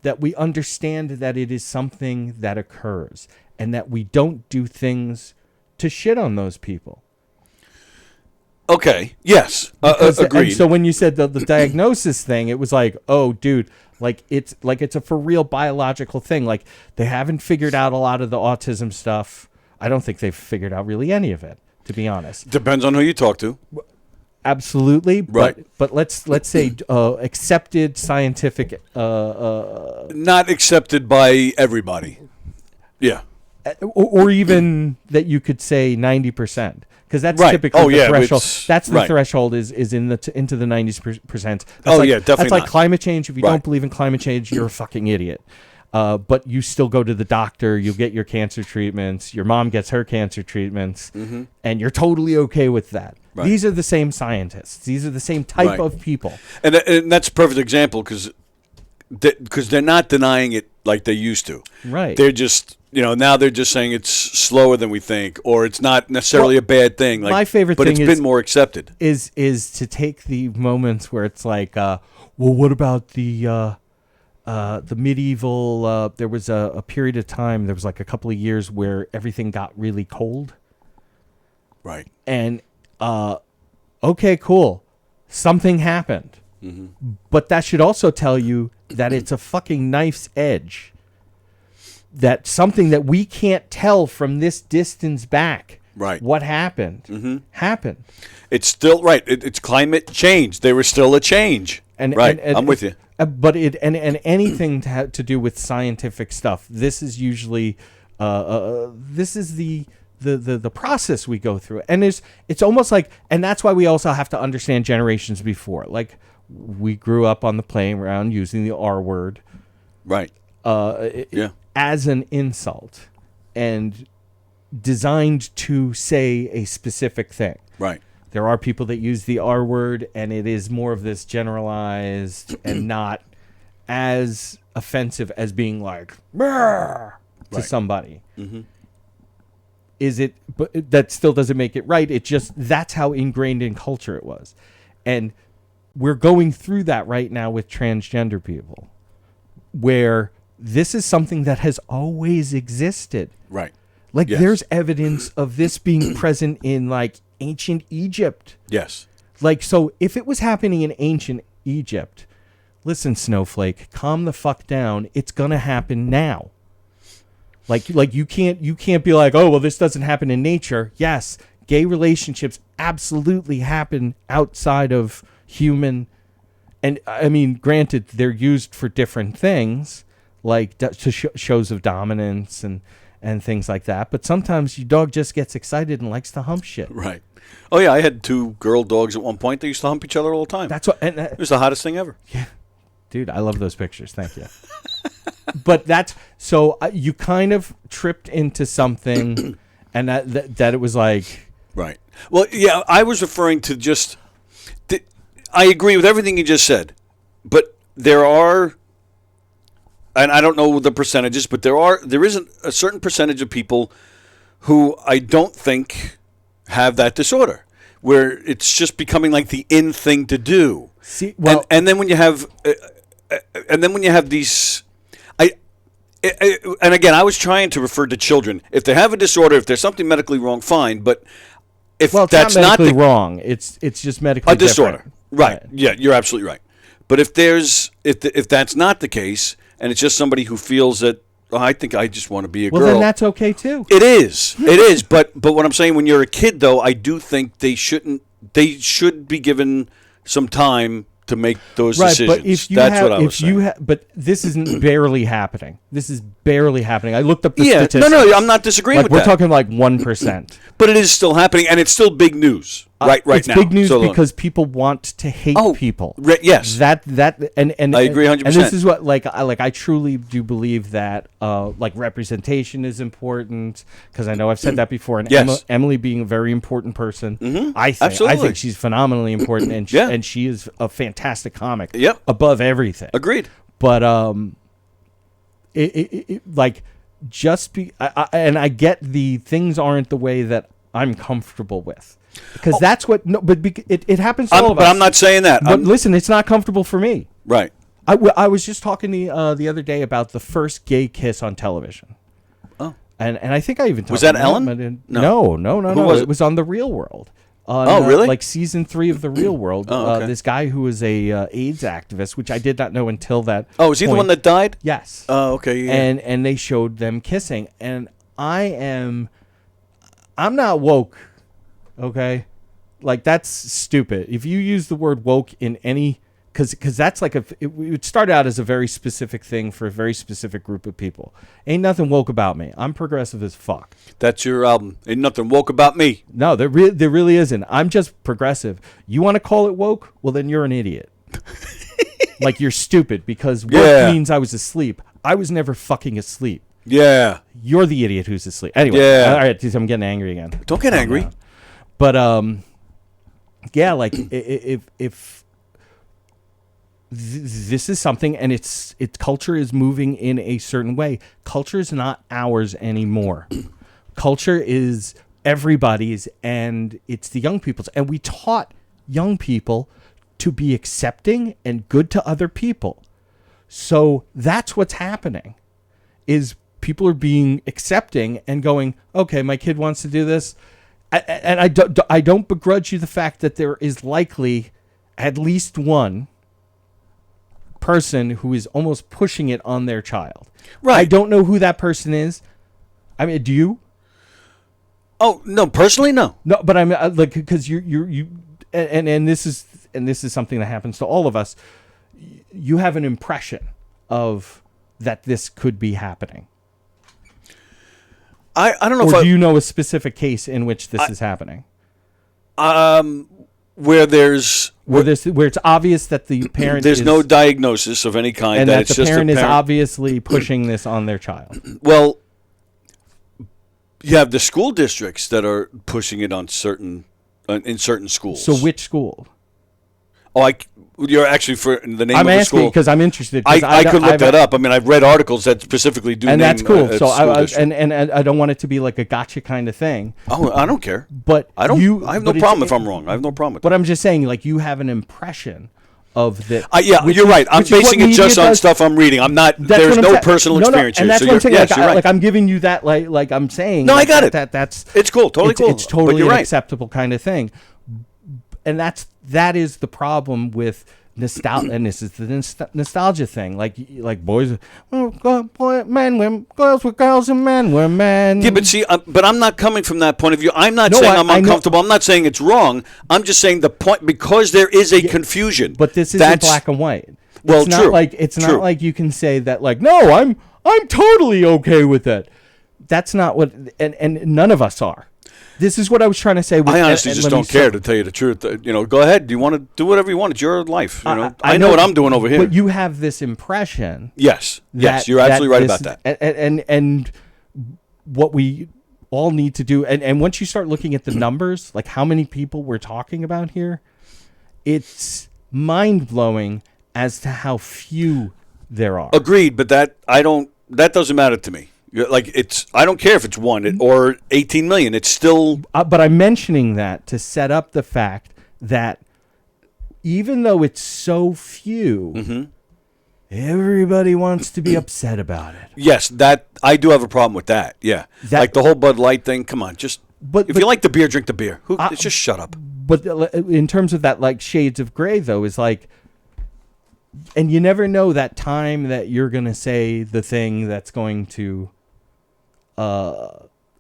that we understand that it is something that occurs and that we don't do things to shit on those people. Okay. Yes. Agreed. And so when you said the diagnosis thing, it was like, oh, dude, it's a for real biological thing. Like they haven't figured out a lot of the autism stuff. I don't think they've figured out really any of it, to be honest. Depends on who you talk to. Absolutely, right. But let's say accepted scientific. Not accepted by everybody. Yeah. Or even that you could say 90%, because that's right. typically the threshold. That's the right. threshold is into the 90%. Definitely. That's like not. climate change. If you right. don't believe in climate change, you're a fucking idiot. But you still go to the doctor, you get your cancer treatments, your mom gets her cancer treatments, mm-hmm. and you're totally okay with that. Right. These are the same scientists. These are the same type right. of people. And that's a perfect example because they're not denying it like they used to. Right. They're just, now they're just saying it's slower than we think, or it's not necessarily a bad thing. Like, my favorite but thing it's been more accepted. Is to take the moments where it's like, well, what about the medieval, there was a period of time, there was like a couple of years where everything got really cold. Right. And, okay, cool. Something happened. Mm-hmm. But that should also tell you that it's a fucking knife's edge. That something that we can't tell from this distance back Right. What happened happened. It's still right. It's climate change. They were still a change. Right. I'm with you. But and anything to do with scientific stuff, this is usually this is the process we go through, and it's almost like, and that's why we also have to understand generations before. Like, we grew up on the playground using the R word, right? As an insult, and designed to say a specific thing, right? There are people that use the R word, and it is more of this generalized and not as offensive as being like "Brr" to somebody. Mm-hmm. Is it? But that still doesn't make it right. It just, that's how ingrained in culture it was, and we're going through that right now with transgender people, where this is something that has always existed. Right. Like, there's evidence of this being present in, like, ancient Egypt. Yes. Like, so if it was happening in ancient Egypt, listen, Snowflake, calm the fuck down. It's gonna happen now. Like you can't be like, oh, well, this doesn't happen in nature. Yes, gay relationships absolutely happen outside of human. And I mean, granted, they're used for different things, like shows of dominance and things like that. But sometimes your dog just gets excited and likes to hump shit. Right. Oh, yeah, I had 2 girl dogs at one point. They used to hump each other all the time. That's what. It was the hottest thing ever. Yeah. Dude, I love those pictures. Thank you. But that's, so you kind of tripped into something, and that it was like. Right. Well, yeah, I was referring to just. I agree with everything you just said, but there are. And I don't know the percentages, but there isn't a certain percentage of people who I don't think have that disorder, where it's just becoming like the in thing to do. See, well, and then when you have, these, and again, I was trying to refer to children. If they have a disorder, if there's something medically wrong, fine. But if that's not medically wrong, it's just medically a disorder, different. Right? Yeah, you're absolutely right. But if that's not the case, and it's just somebody who feels that, oh, I think I just want to be a girl. Well, then that's okay too. It is. It is. But what I'm saying, when you're a kid, though, I do think they should be given some time to make those decisions. But if you that's what I was saying. But this isn't barely happening. This is barely happening. I looked up the statistics. No, I'm not disagreeing with we're that. We're talking like 1%. But it is still happening, and it's still big news right now. It's big news because people want to hate people. Yes. That and I agree 100%. And this is what I truly do believe that like representation is important, because I know I've said that before. And yes. Emily being a very important person, I Absolutely. think she's phenomenally important, and she is a fantastic comic. Yep. Above everything. Agreed. But it like just be and I get the things aren't the way that I'm comfortable with, because that's what it happens to all of us. But I'm not saying that. But listen, it's not comfortable for me. Right. I was just talking the other day about the first gay kiss on television. Oh. And I think I even talked was that about Ellen? No. Who was it? It was on The Real World. Really? Like season 3 of The Real World. Okay. This guy who was a AIDS activist, which I did not know until that. Oh, is he the one that died? Yes. Oh, okay. Yeah. And they showed them kissing, and I'm not woke, okay? Like, that's stupid. If you use the word woke in any, because that's like it started out as a very specific thing for a very specific group of people. Ain't nothing woke about me. I'm progressive as fuck. That's your album. Ain't nothing woke about me. No, there really isn't. I'm just progressive. You want to call it woke? Well, then you're an idiot. Like, you're stupid, because woke means I was asleep. I was never fucking asleep. Yeah. You're the idiot who's asleep. Anyway, all right, I'm getting angry again. Don't get angry. But yeah, like if this is something, and its culture is moving in a certain way. Culture is not ours anymore. Culture is everybody's, and it's the young people's. And we taught young people to be accepting and good to other people. So that's what's happening, is people are being accepting and going, okay, my kid wants to do this. And I don't begrudge you the fact that there is likely at least one person who is almost pushing it on their child. Right. I don't know who that person is. I mean, do you? Oh no, personally no. No, but I'm like because and this is something that happens to all of us. You have an impression of that this could be happening. I don't know. Or do you know a specific case in which this is happening? Where it's obvious that the parent there's no diagnosis of any kind, and that it's the just parent a is parent obviously pushing this on their child. Well, you have the school districts that are pushing it on in certain schools. So which school? Oh, you're actually for the name I'm of the asking school. because I'm interested. I could look that up. I mean, I've read articles that specifically do. And name, that's cool. So and I don't want it to be like a gotcha kind of thing. Oh, I don't care. But I have no problem if I'm wrong. I have no problem with that. But I'm just saying, like, you have an impression of that. Yeah, you're right. I'm basing it just on stuff I'm reading. I'm not. There's no personal experience here. And that's so what I'm saying. Yes, you're right. Like I'm giving you that. Like I'm saying. No, I got it. That's it's cool. Totally cool. It's totally an right. acceptable kind of thing. And that is the problem with nostalgia, and this is the nostalgia thing. Like boys, men were girls were girls and men were men. Yeah, but see, but I'm not coming from that point of view. I'm not saying I'm uncomfortable. I'm not saying it's wrong. I'm just saying the point because there is a confusion. But this isn't black and white. Well, it's not true. like it's not like you can say that like no, I'm totally okay with it. That's not what, and none of us are. This is what I was trying to say. I honestly just don't care, to tell you the truth. Go ahead. Do you want to do whatever you want? It's your life. I know what I'm doing over here. But you have this impression. Yes. Yes, you're absolutely right about that. And what we all need to do, and once you start looking at the numbers, like how many people we're talking about here, it's mind-blowing as to how few there are. Agreed, but that doesn't matter to me. Like I don't care if it's 1 or 18 million. It's still. But I'm mentioning that to set up the fact that even though it's so few, everybody wants to be upset about it. Yes, that I do have a problem with that. Yeah, like the whole Bud Light thing. Come on, if you like the beer, drink the beer. Just shut up. But in terms of that, like shades of gray, though, is like. And you never know that time that you're going to say the thing that's going to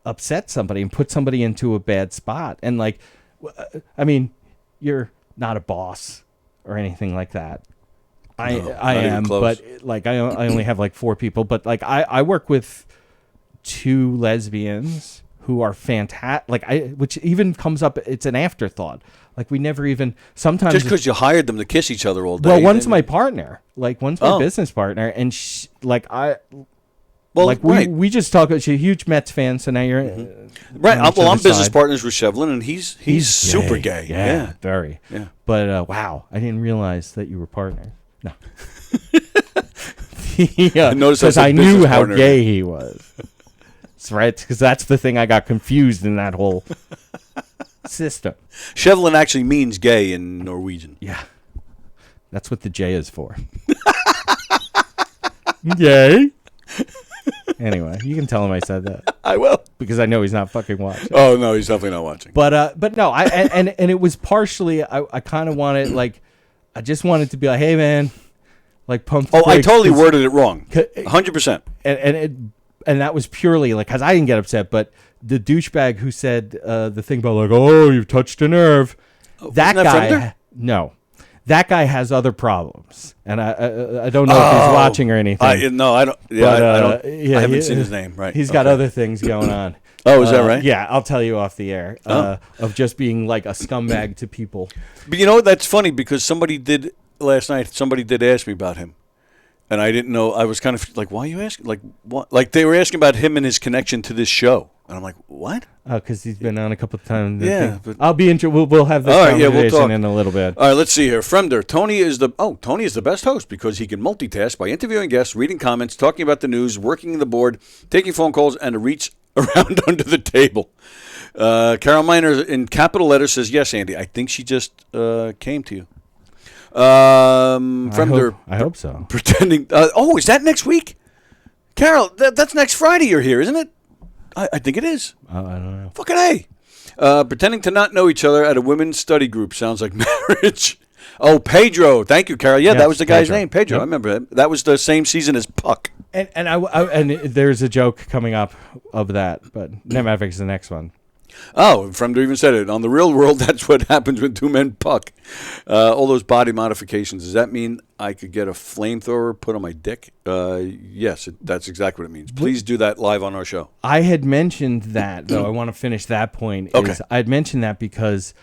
upset somebody and put somebody into a bad spot. And like, I mean, you're not a boss or anything like that. I am, but like I only have like 4 people. But like I work with 2 lesbians who are fantastic. Which even comes up. It's an afterthought. Like we never even sometimes just because you hired them to kiss each other all day. Well, one's my partner. Like one's my business partner, and we just talk. She's a huge Mets fan, so now you're right. Well, I'm business partners with Shevlin, and he's super gay. Yeah, very. Yeah. But wow, I didn't realize that you were partners. No. Because I knew how gay he was. That's right, because that's the thing I got confused in that whole system. Shevlin actually means gay in Norwegian. Yeah. That's what the J is for. Gay. Anyway, you can tell him I said that. I will. Because I know he's not fucking watching. Oh, no, he's definitely not watching. But no, and it was partially, I kind of wanted, like, I just wanted to be like, hey, man, like, pump the brakes. I totally worded it wrong. 100%. And that was purely, like, because I didn't get upset, but the douchebag who said the thing about, like, oh, you've touched a nerve. That guy, no. That guy has other problems, and I don't know if he's watching or anything. No, I don't. Yeah, I don't. I haven't seen his name. Right, he's got other things going on. Oh, is that right? Yeah, I'll tell you off the air. Of just being like a scumbag to people. But that's funny because last night. Somebody did ask me about him, and I didn't know. I was kind of like, "Why are you asking?" Like, what? Like they were asking about him and his connection to this show, and I'm like, "What?" Because he's been on a couple of times. Yeah, but I'll be interested. We'll have this conversation in a little bit. All right, let's see here. Fremder, Tony is the best host because he can multitask by interviewing guests, reading comments, talking about the news, working the board, taking phone calls, and to reach around under the table. Carol Miner in capital letters says, "Yes, Andy. I think she just came to you." Fremder, I hope so. Pretending. Is that next week? Carol, that's next Friday. You're here, isn't it? I think it is. I don't know. Fucking A. Pretending to not know each other at a women's study group sounds like marriage. Oh, Pedro. Thank you, Carol. Yeah, that was the guy's name, Pedro. Yep. I remember that. That was the same season as Puck. And there's a joke coming up of that, but no matter if it's the next one. Oh, Fremder even said it. On the real world, that's what happens when two men puck. All those body modifications. Does that mean I could get a flamethrower put on my dick? Yes, that's exactly what it means. Please do that live on our show. I had mentioned that, though. I want to finish that point. Okay. I had mentioned that because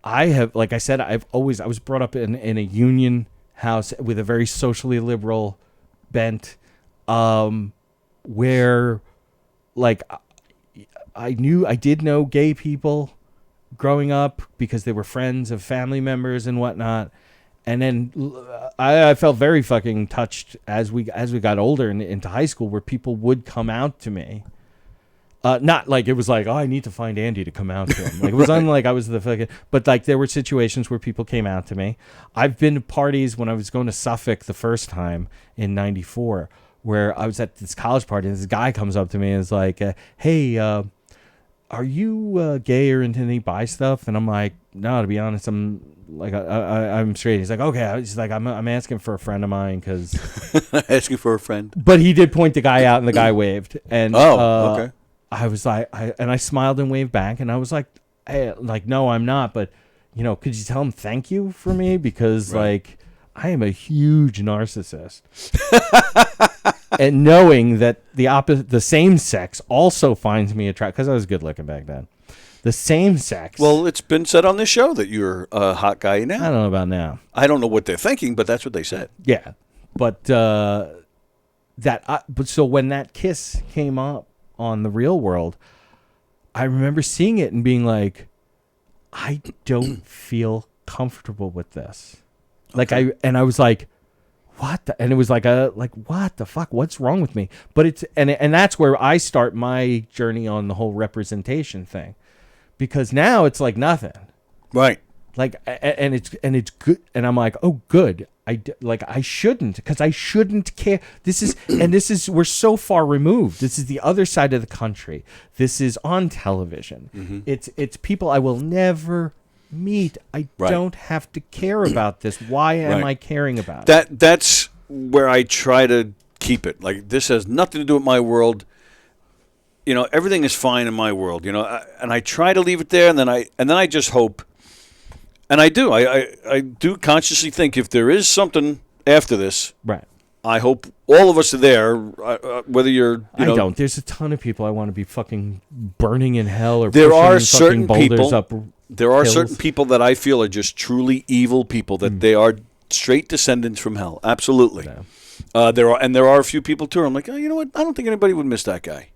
I have, like I said, I was brought up in a union house with a very socially liberal bent, where, like, I did know gay people growing up because they were friends of family members and whatnot. And then I felt very fucking touched as we got older and into high school, where people would come out to me. Not like it was like, oh, I need to find Andy to come out to him. Like, it was unlike I was the fucking, but like there were situations where people came out to me. I've been to parties when I was going to Suffolk the first time in '94, where I was at this college party and this guy comes up to me and is like, hey, are you gay or into any bi stuff? And I'm like, no, to be honest, I'm like, I'm straight. He's like, okay. He's like, I'm asking for a friend of mine because asking for a friend. But he did point the guy out, and the guy waved. And okay. I was like, I smiled and waved back, and I was like, hey, like, no, I'm not. But could you tell him thank you for me because like I am a huge narcissist. And knowing that the same sex also finds me attractive, because I was good looking back then. The same sex. Well, it's been said on this show that you're a hot guy now. I don't know about now. I don't know what they're thinking, but that's what they said. Yeah, but so when that kiss came up on The Real World, I remember seeing it and being like, I don't feel comfortable with this. Like I was like, what? And it was like what the fuck? What's wrong with me? But it's and that's where I start my journey on the whole representation thing, because now it's like nothing, right? Like and it's good, and I'm like, oh, good. I shouldn't, because I shouldn't care. This is we're so far removed. This is the other side of the country. This is on television. Mm-hmm. It's people I will never meet. I don't have to care about this. Why am I caring about it? That's where I try to keep it. Like, this has nothing to do with my world. Everything is fine in my world. And I try to leave it there, and then I just hope. And I do. I do consciously think if there is something after this, right? I hope all of us are there. Whether you're, I don't. There's a ton of people I want to be fucking burning in hell, or there are certain people. Up there are hills. certain people that I feel are just truly evil people. That they are straight descendants from hell. Absolutely. Yeah. There are a few people too. I'm like, oh, you know what? I don't think anybody would miss that guy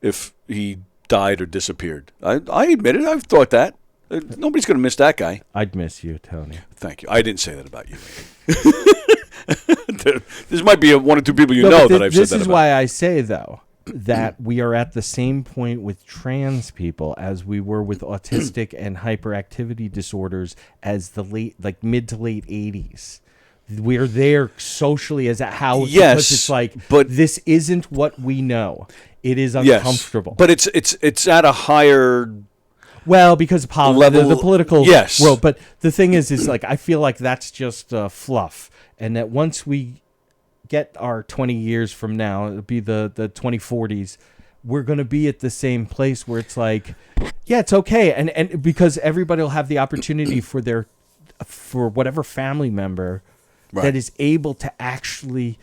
if he died or disappeared. I admit it. I've thought that. Nobody's going to miss that guy. I'd miss you, Tony. Thank you. I didn't say that about you. This might be one or two people that I've said that about. This is why I say, though, that we are at the same point with trans people as we were with autistic and hyperactivity disorders as the mid to late 80s. We're there socially as because it's like, but this isn't what we know. It is uncomfortable. Yes, but it's at a higher. Well, because level, the political world. But the thing is like, I feel like that's just fluff, and that once we get our 20 years from now, it'll be the 2040s, we're going to be at the same place where it's like, yeah, it's okay, and because everybody will have the opportunity for whatever family member that is able to actually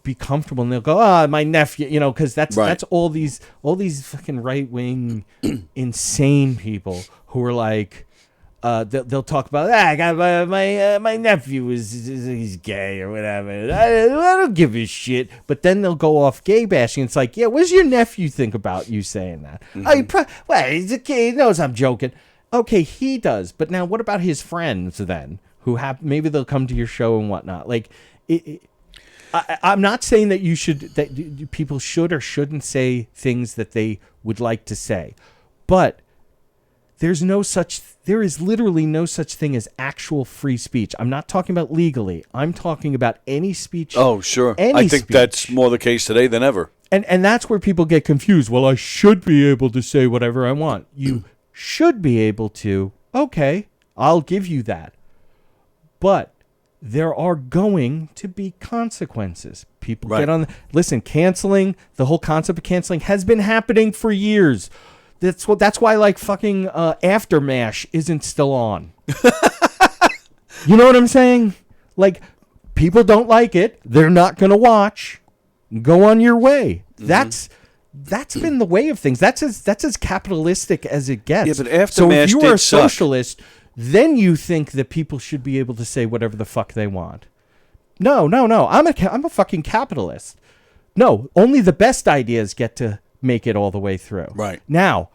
be comfortable, and they'll go, my nephew, because that's all these fucking right wing insane people who are like, they'll talk about, I got my nephew he's gay or whatever. I don't give a shit. But then they'll go off gay bashing. It's like, yeah, what does your nephew think about you saying that? Mm-hmm. He's a kid. He knows I'm joking. Okay, he does. But now, what about his friends then, who maybe they'll come to your show and whatnot? Like, I'm not saying that people should or shouldn't say things that they would like to say, but there is literally no such thing as actual free speech. I'm not talking about legally. I'm talking about any speech. Oh, sure. I think that's more the case today than ever. And that's where people get confused. Well, I should be able to say whatever I want. You should be able to. Okay, I'll give you that. But there are going to be consequences. People get on. Listen, canceling, the whole concept of canceling has been happening for years. That's why like fucking Aftermash isn't still on. You know what I'm saying? Like, people don't like it. They're not gonna watch. Go on your way. That's been the way of things. That's as capitalistic as it gets. Yeah, but Aftermash so if you are a did suck. socialist, then you think that people should be able to say whatever the fuck they want. No. I'm a fucking capitalist. No, only the best ideas get to make it all the way through. Right. Now,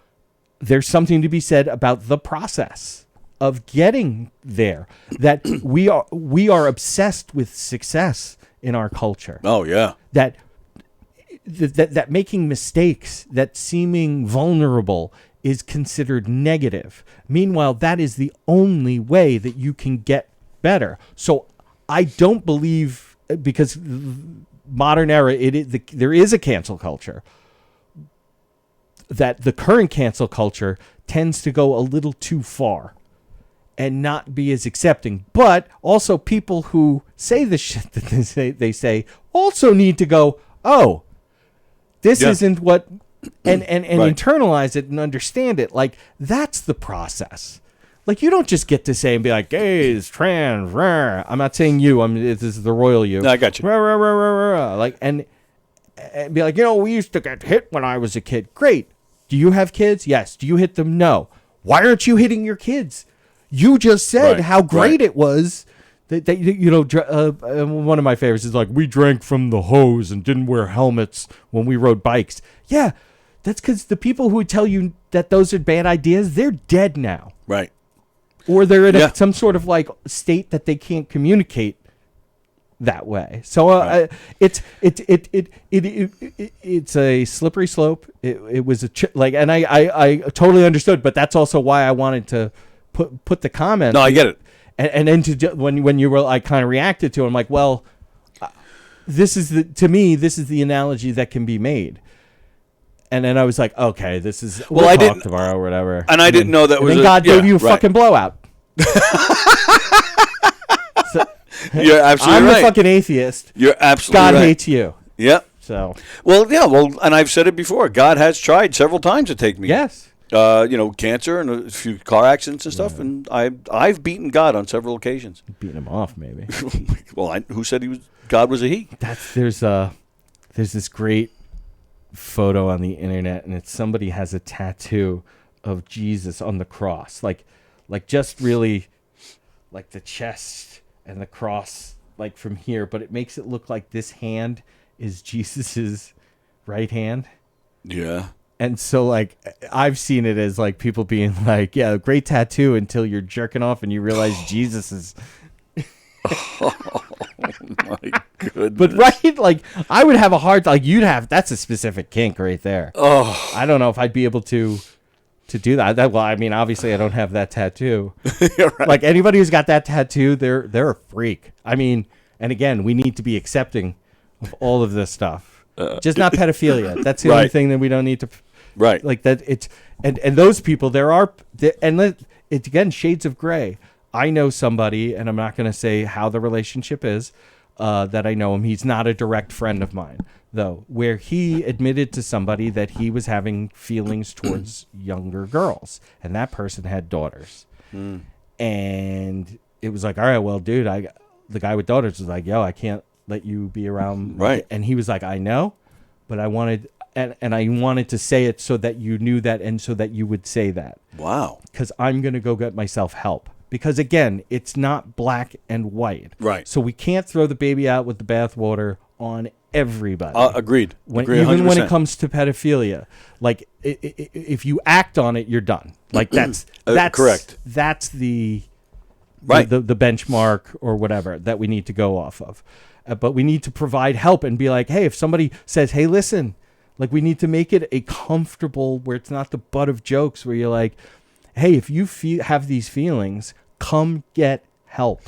there's something to be said about the process of getting there. That we are obsessed with success in our culture. Oh yeah. That making mistakes, that seeming vulnerable is considered negative. Meanwhile, that is the only way that you can get better. So I don't believe, because modern era, there is a cancel culture, that the current cancel culture tends to go a little too far and not be as accepting. But also people who say the shit that they say also need to go, oh, this isn't what, and right. Internalize it and understand it. Like, that's the process. Like, you don't just get to say and be like, gays, trans, rah. I'm not saying you. This is the royal you. No, I got you. Rah, rah, rah, rah, rah. Like, and be like, we used to get hit when I was a kid. Great. Do you have kids? Yes. Do you hit them? No. Why aren't you hitting your kids? You just said how great it was. That one of my favorites is like, we drank from the hose and didn't wear helmets when we rode bikes. Yeah, that's because the people who would tell you that those are bad ideas, they're dead now. Right. Or they're in some sort of like state that they can't communicate that way. So it's a slippery slope. It was and I totally understood, but that's also why I wanted to put the comment. No, I get it. And then when you were, I kind of reacted to it, I'm like, well, this is the analogy that can be made. And then I was like, okay, this is I talk didn't tomorrow or whatever. And I didn't know that was. And God gave you a fucking blowout. You're absolutely I'm right. the fucking atheist. You're absolutely God right. hates you. Yep. So. Well, and I've said it before. God has tried several times to take me. Yes. Cancer and a few car accidents and stuff, and I've beaten God on several occasions. Beaten him off, maybe. Well, who said God was a he? There's this great photo on the internet, and it's somebody has a tattoo of Jesus on the cross, like just really, like the chest and the cross, like from here, but it makes it look like this hand is Jesus's right hand. Yeah. And so, like, I've seen it as, like, people being like, yeah, great tattoo until you're jerking off and you realize Jesus is... Oh, my goodness. But, right, like, I would have a hard... Like, that's a specific kink right there. Oh. I don't know if I'd be able to do that. Well, I mean, obviously, I don't have that tattoo. Right. Like, anybody who's got that tattoo, they're a freak. I mean, and again, we need to be accepting of all of this stuff. Just not pedophilia. That's the only thing that we don't need to... Right. Like that it's and those people it's again shades of gray. I know somebody, and I'm not going to say how the relationship is, that I know him. He's not a direct friend of mine, though, where he admitted to somebody that he was having feelings towards younger girls, and that person had daughters. And it was like, all right, well, dude, the guy with daughters was like, yo, I can't let you be around. Right. And he was like, I know, but I wanted... And I wanted to say it so that you knew that and so that you would say that. Wow. Because I'm going to go get myself help. Because, again, it's not black and white. Right. So we can't throw the baby out with the bathwater on everybody. Agreed. Even when it comes to pedophilia. Like, if you act on it, you're done. Like, that's correct. That's the benchmark or whatever that we need to go off of. But we need to provide help and be like, hey, if somebody says, hey, listen... Like, we need to make it a comfortable where it's not the butt of jokes where you're like, hey, if you have these feelings, come get help.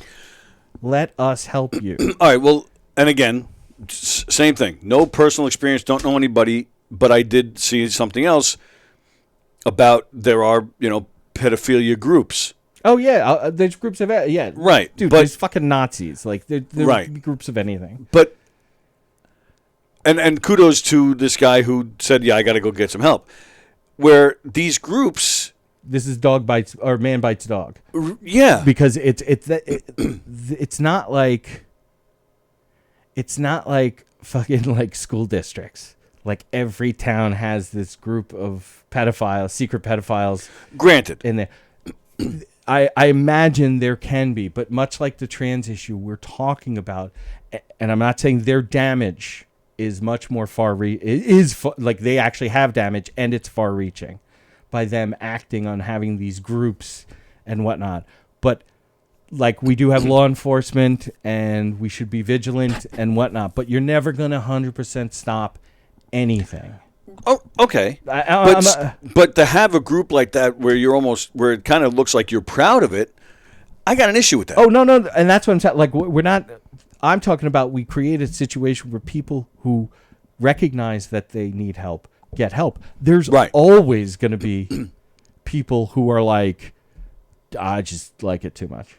Let us help you. All right. Well, and again, same thing. No personal experience. Don't know anybody. But I did see something else about there are, pedophilia groups. Oh, yeah. There's groups of... Yeah. Right. Dude, there's fucking Nazis. Like, there's groups of anything. But... And kudos to this guy who said, yeah, I got to go get some help. where these groups, This is dog bites or man bites dog. yeah, Because it's not like fucking like school districts. Like every town has this group of pedophiles, secret pedophiles granted, in there. I imagine there can be, but much like the trans issue we're talking about, and I'm not saying their damage is much more like they actually have damage and it's far reaching by them acting on having these groups and whatnot. But like we do have law enforcement and we should be vigilant and whatnot, but you're never going to 100% stop anything. oh, okay. But to have a group like that where where it kind of looks like you're proud of it, I got an issue with that. Oh, no. And that's what I'm saying. Like we're not, I'm talking about we create a situation where people who recognize that they need help get help. There's always going to be people who are like, I just like it too much.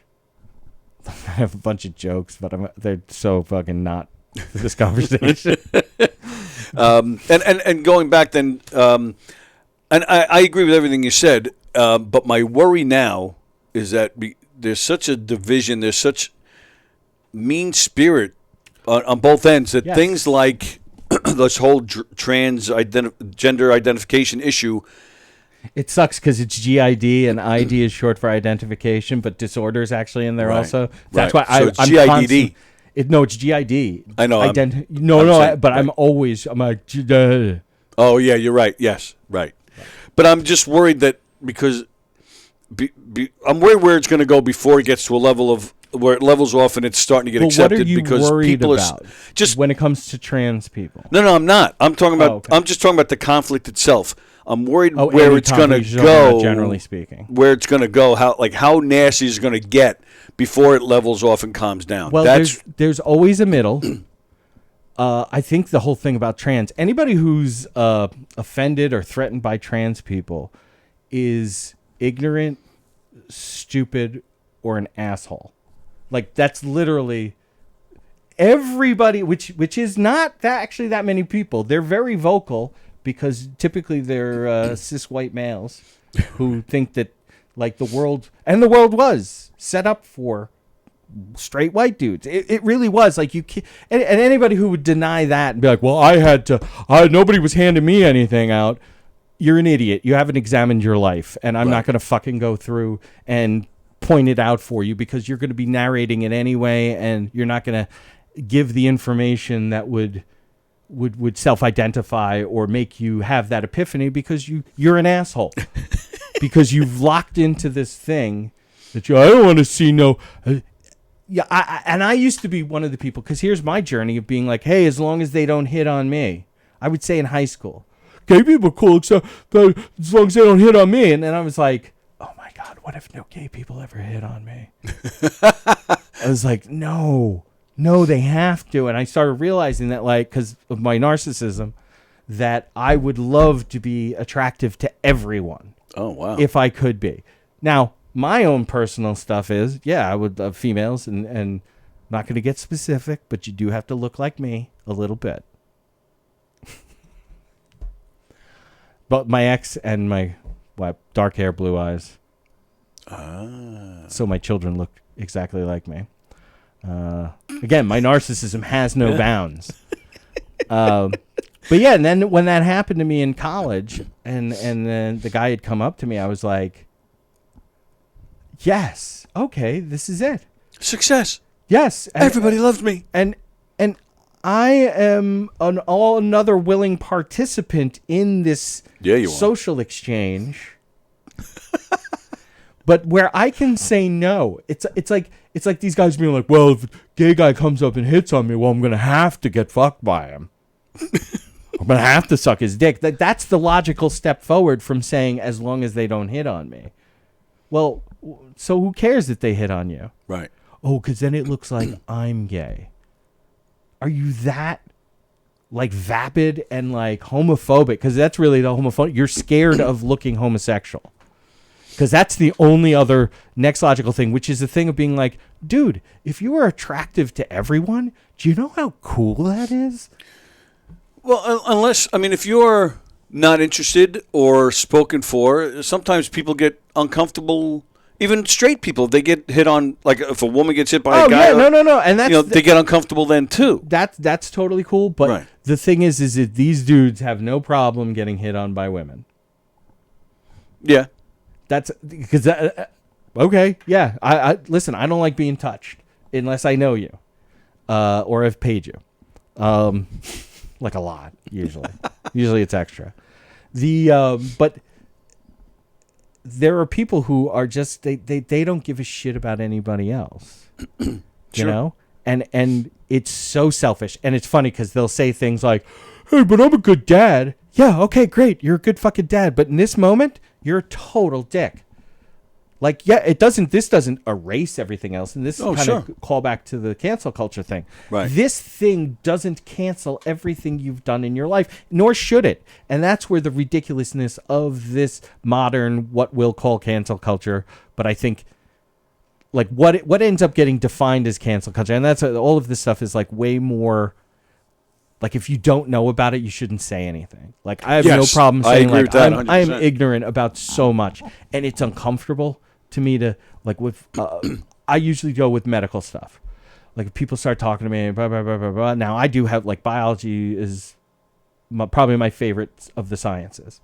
I have a bunch of jokes, but they're so fucking not for this conversation. And going back then, and I agree with everything you said, but my worry now is that there's such a division, there's such mean spirit on both ends that things like this whole gender identification issue. It sucks because it's GID and ID is short for identification, but disorder is actually in there also. That's why so it's I'm GIDD. It's GID. I know. I'm like. Oh yeah, you're right. Yes, right. But I'm just worried that because I'm worried where it's going to go before it gets to a level of where it levels off and it's starting to get accepted. What are you because worried people about? Just when it comes to trans people. No, I'm not. I'm talking about. Okay. I'm just talking about the conflict itself. I'm worried where it's going to go. Generally speaking, where it's going to go, how nasty is going to get before it levels off and calms down. Well, there's always a middle. I think the whole thing about trans, anybody who's offended or threatened by trans people is ignorant, stupid, or an asshole. Like that's literally everybody, which is not actually that many people. They're very vocal. Because typically they're cis white males who think that like the world was set up for straight white dudes. It really was. Like you can't, and anybody who would deny that and be like, well, nobody was handing me anything out. You're an idiot. You haven't examined your life. And I'm not going to fucking go through and point it out for you because you're going to be narrating it anyway. And you're not going to give the information that would self-identify or make you have that epiphany because you're an asshole because you've locked into this thing that I don't want to see no. I used to be one of the people because here's my journey of being like, hey, as long as they don't hit on me, I would say in high school, gay people are cool, except as long as they don't hit on me. And then I was like, oh my God, what if no gay people ever hit on me? I was like, no, they have to. And I started realizing that, like, because of my narcissism, that I would love to be attractive to everyone. Oh, wow. If I could be. Now, my own personal stuff is, I would love females, and I'm not going to get specific, but you do have to look like me a little bit. But my ex and my dark hair, blue eyes. So my children look exactly like me. Again, my narcissism has no bounds. But yeah, and then when that happened to me in college, and then the guy had come up to me, I was like, yes, okay, this is it. Success. Yes. Everybody loves me. And I am another willing participant in this social exchange. But where I can say no, it's like these guys being like, well, if a gay guy comes up and hits on me, well, I'm going to have to get fucked by him. I'm going to have to suck his dick. That's the logical step forward from saying as long as they don't hit on me. Well, so who cares if they hit on you? Right. Oh, because then it looks like I'm gay. Are you that like vapid and like homophobic? Because that's really the homophobic. You're scared of looking homosexual. Because that's the only other next logical thing, which is the thing of being like, dude, if you are attractive to everyone, do you know how cool that is? Well, unless, I mean, if you're not interested or spoken for. Sometimes people get uncomfortable. Even straight people, they get hit on. Like if a woman gets hit by a guy, no, and that's they get uncomfortable then too. That's totally cool. But Right. the thing is that these dudes have no problem getting hit on by women. Yeah, That's because okay, yeah. I listen. I don't like being touched unless I know you, or have paid you, like a lot. Usually it's extra. But there are people who are just they don't give a shit about anybody else, you know, and it's so selfish. And it's funny because they'll say things like, "Hey, but I'm a good dad." Yeah, okay, great. You're a good fucking dad, but in this moment, you're a total dick. Like, yeah, this doesn't erase everything else. And this is kind of call back to the cancel culture thing. Right. This thing doesn't cancel everything you've done in your life, nor should it. And that's where the ridiculousness of this modern, what we'll call cancel culture, but I think like what ends up getting defined as cancel culture, and that's all of this stuff is like way more. Like, if you don't know about it, you shouldn't say anything. Like, I have no problem saying, I agree like, with that, I am 100%. ignorant about so much. And it's uncomfortable to me to, like, with, I usually go with medical stuff. Like, if people start talking to me, blah, blah, blah, blah, blah. Now, I do have, like, biology is probably my favorite of the sciences.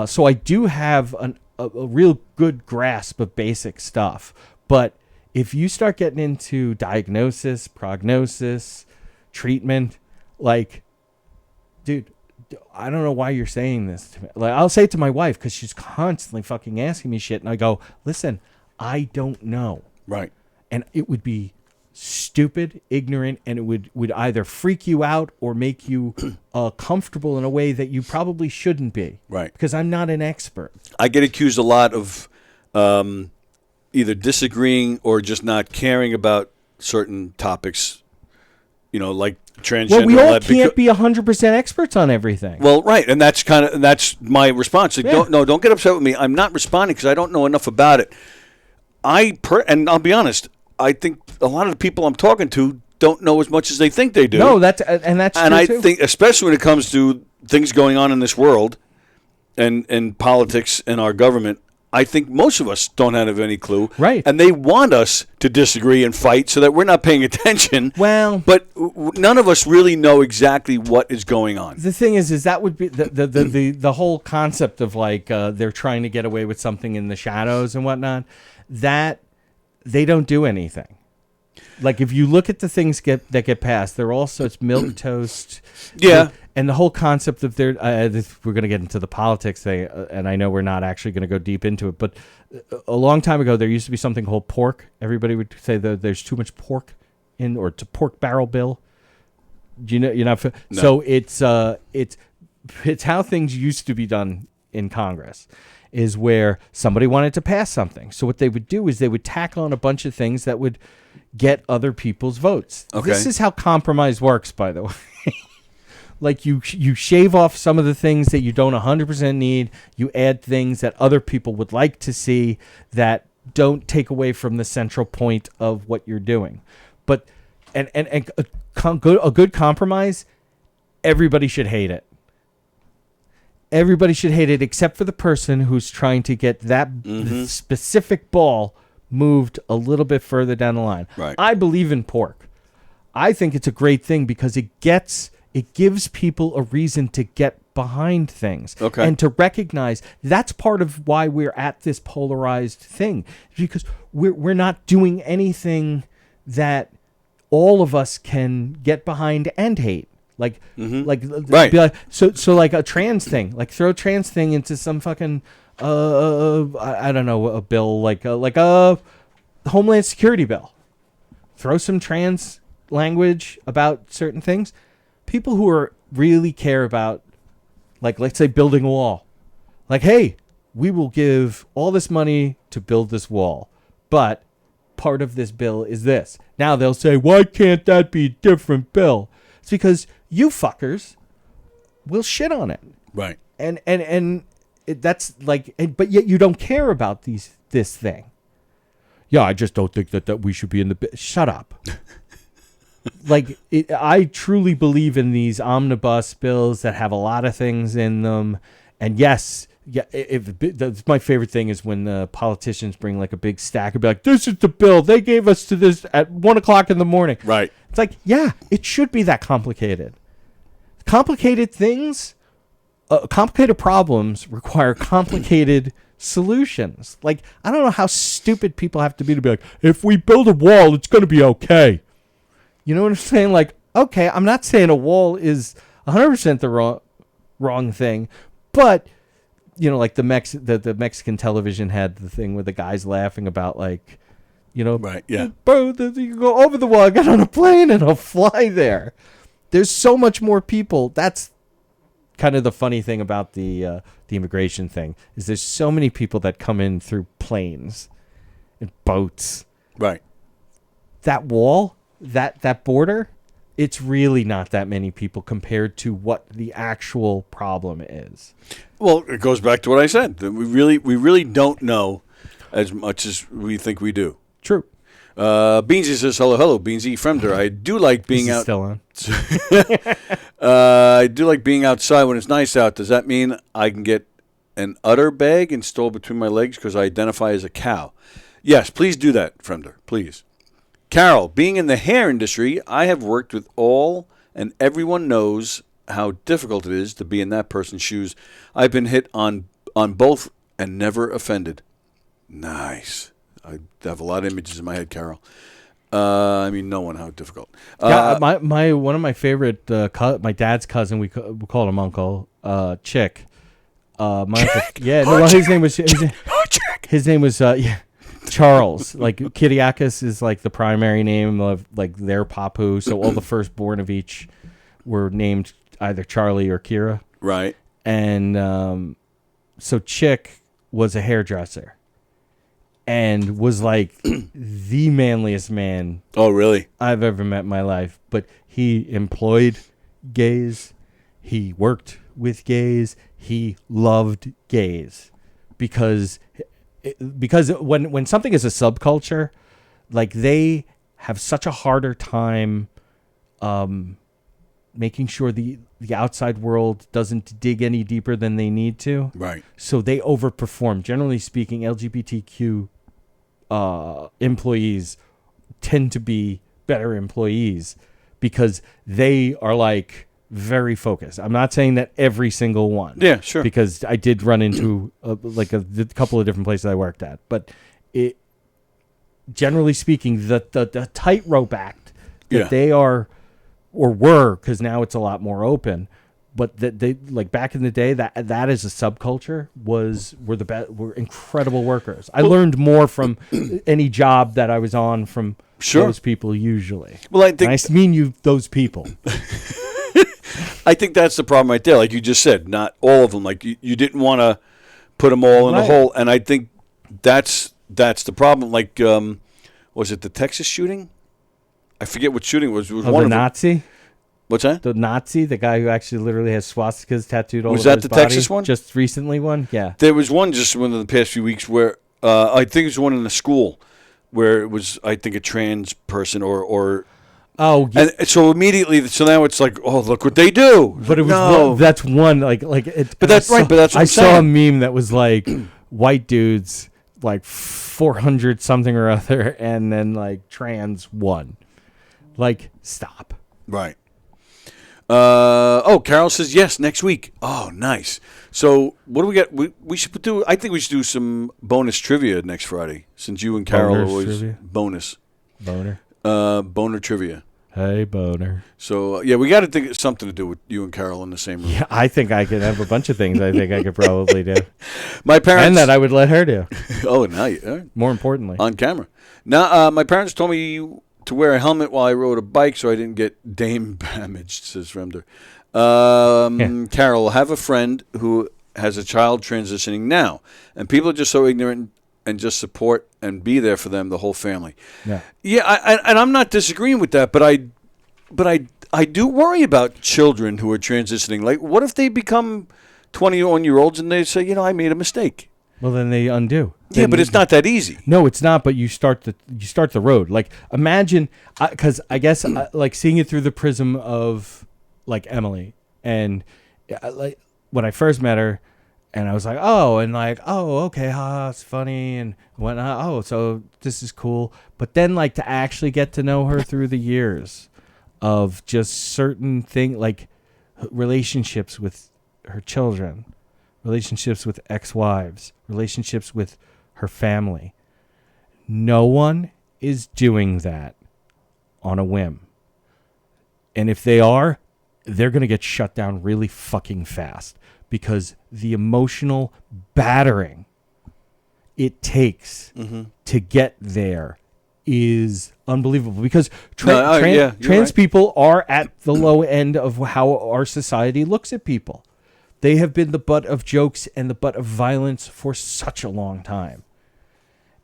So I do have a real good grasp of basic stuff. But if you start getting into diagnosis, prognosis, treatment, like, dude, I don't know why you're saying this to me. Like, I'll say it to my wife because she's constantly fucking asking me shit, and I go, listen, I don't know. right. And it would be stupid, ignorant, and it would either freak you out or make you comfortable in a way that you probably shouldn't be. Right. Because I'm not an expert. I get accused a lot of either disagreeing or just not caring about certain topics. You know, like transgender. Well, we all can't be 100% experts on everything. Well, right, and that's my response. Like, Yeah. don't get upset with me. I'm not responding because I don't know enough about it. And I'll be honest. I think a lot of the people I'm talking to don't know as much as they think they do. No, that's true, I too. think, especially when it comes to things going on in this world, and politics and our government, I think most of us don't have any clue. Right. And they want us to disagree and fight so that we're not paying attention. Well, but none of us really know exactly what is going on. the thing is that would be the whole concept of like they're trying to get away with something in the shadows and whatnot. That they don't do anything. Like, if you look at the things that get passed, they're all such milk toast. Yeah. And the whole concept of their, we're going to get into the politics thing, and I know we're not actually going to go deep into it, but a long time ago, there used to be something called pork. Everybody would say that there's too much pork or it's a pork barrel bill. Do you know? You're not. No. So it's how things used to be done in Congress. Is where somebody wanted to pass something. So what they would do is they would tack on a bunch of things that would get other people's votes. Okay. This is how compromise works, by the way. Like, you shave off some of the things that you don't 100% need. You add things that other people would like to see that don't take away from the central point of what you're doing. But and a good compromise, everybody should hate it. Everybody should hate it except for the person who's trying to get that specific ball moved a little bit further down the line. Right. I believe in pork. I think it's a great thing because it gives people a reason to get behind things. Okay. And to recognize that's part of why we're at this polarized thing. Because we're not doing anything that all of us can get behind and hate. Like, Right. be like, so like a trans thing, like throw a trans thing into some fucking, I don't know, a bill, like a Homeland Security bill. Throw some trans language about certain things. People who really care about, like, let's say building a wall. Like, hey, we will give all this money to build this wall, but part of this bill is this. Now they'll say, why can't that be a different bill? It's because you fuckers will shit on it. Right. And that's like, but yet you don't care about this thing. Yeah, I just don't think that we should be in the. Shut up. like I truly believe in these omnibus bills that have a lot of things in them. And yes, yeah, that's my favorite thing is when the politicians bring like a big stack and be like, "This is the bill they gave us to this at 1:00 in the morning." Right. It's like, yeah, it should be that complicated. Complicated things, complicated problems require complicated solutions. Like, I don't know how stupid people have to be like, if we build a wall, it's going to be okay. You know what I'm saying? Like, okay, I'm not saying a wall is 100% the wrong thing, but you know, like the Mexican television had the thing where the guy's laughing about like, you know, right, yeah, bro, you can go over the wall, get on a plane, and I'll fly there. There's so much more people. That's kind of the funny thing about the immigration thing is there's so many people that come in through planes and boats. Right. That wall, that border, it's really not that many people compared to what the actual problem is. Well, it goes back to what I said. That we really don't know as much as we think we do. True. Beansy says, hello, Beansy. Fremder, I do like being out. Still on. I do like being outside when it's nice out. Does that mean I can get an udder bag installed between my legs because I identify as a cow? Yes, please do that, Fremder, please. Carol, being in the hair industry, I have worked with all, and everyone knows how difficult it is to be in that person's shoes. I've been hit on both and never offended. Nice. I have a lot of images in my head, Carol. I mean, no one, how difficult. Yeah, my one of my favorite, my dad's cousin, we called him Uncle, Chick. My uncle, yeah, no, well, his name was Charles. Like Kyriakis is like the primary name of like their papu. So all the firstborn of each were named either Charlie or Kira. Right. And so Chick was a hairdresser and was like the manliest man. Oh, really? I've ever met in my life. But he employed gays. He worked with gays. He loved gays because when something is a subculture, like they have such a harder time making sure the outside world doesn't dig any deeper than they need to. Right. So they overperform. Generally speaking, LGBTQ employees tend to be better employees because they are like very focused. I'm not saying that every single one. Yeah, sure. Because I did run into a couple of different places I worked at, but it, generally speaking, the tightrope act that they are or were, because now it's a lot more open. But that they like back in the day that as a subculture were incredible workers. I learned more from any job that I was on from those people usually. Well, I think and I mean you those people. I think that's the problem right there. Like you just said, not all of them. Like you didn't want to put them all in a hole, and I think that's the problem. Like, was it the Texas shooting? I forget what shooting it was. It was one the of Nazi. Them. What's that? The Nazi, the guy who actually literally has swastikas tattooed all over his body. Was that the Texas one? Just recently one? Yeah. There was one just one in the past few weeks where I think it was one in the school where it was, I think, a trans person or oh, yeah. And so immediately, so now it's like, oh, look what they do. But it was that's one like it. But that's right. But that's what I saw a meme that was like white dudes like 400 something or other, and then like trans one. Like stop. Right. Carol says yes next week. Oh, nice. So what do we got? We should do. I think we should do some bonus trivia next Friday, since you and Carol are always trivia? bonus. Boner. Boner trivia. Hey, boner. So yeah, we got to think of something to do with you and Carol in the same room. Yeah, I think I could have a bunch of things. I think I could probably do. My parents, and that I would let her do. Oh, now you more importantly on camera. Now, my parents told me to wear a helmet while I rode a bike so I didn't get dame damaged, says Remder. Carol, have a friend who has a child transitioning now, and people are just so ignorant and just support and be there for them, the whole family. Yeah, and I'm not disagreeing with that, but I do worry about children who are transitioning. Like, what if they become 21-year-olds and they say, I made a mistake? Well, then they undo. Yeah, but it's not that easy. No, it's not. But you start the road. Like imagine, because I guess like seeing it through the prism of like Emily, and like when I first met her, and I was like, oh, okay, it's funny and whatnot. Oh, so this is cool. But then like to actually get to know her through the years of just certain things, like relationships with her children, relationships with ex-wives, relationships with her family. No one is doing that on a whim. And if they are, they're going to get shut down really fucking fast because the emotional battering it takes to get there is unbelievable because trans right. people are at the low end of how our society looks at people. They have been the butt of jokes and the butt of violence for such a long time.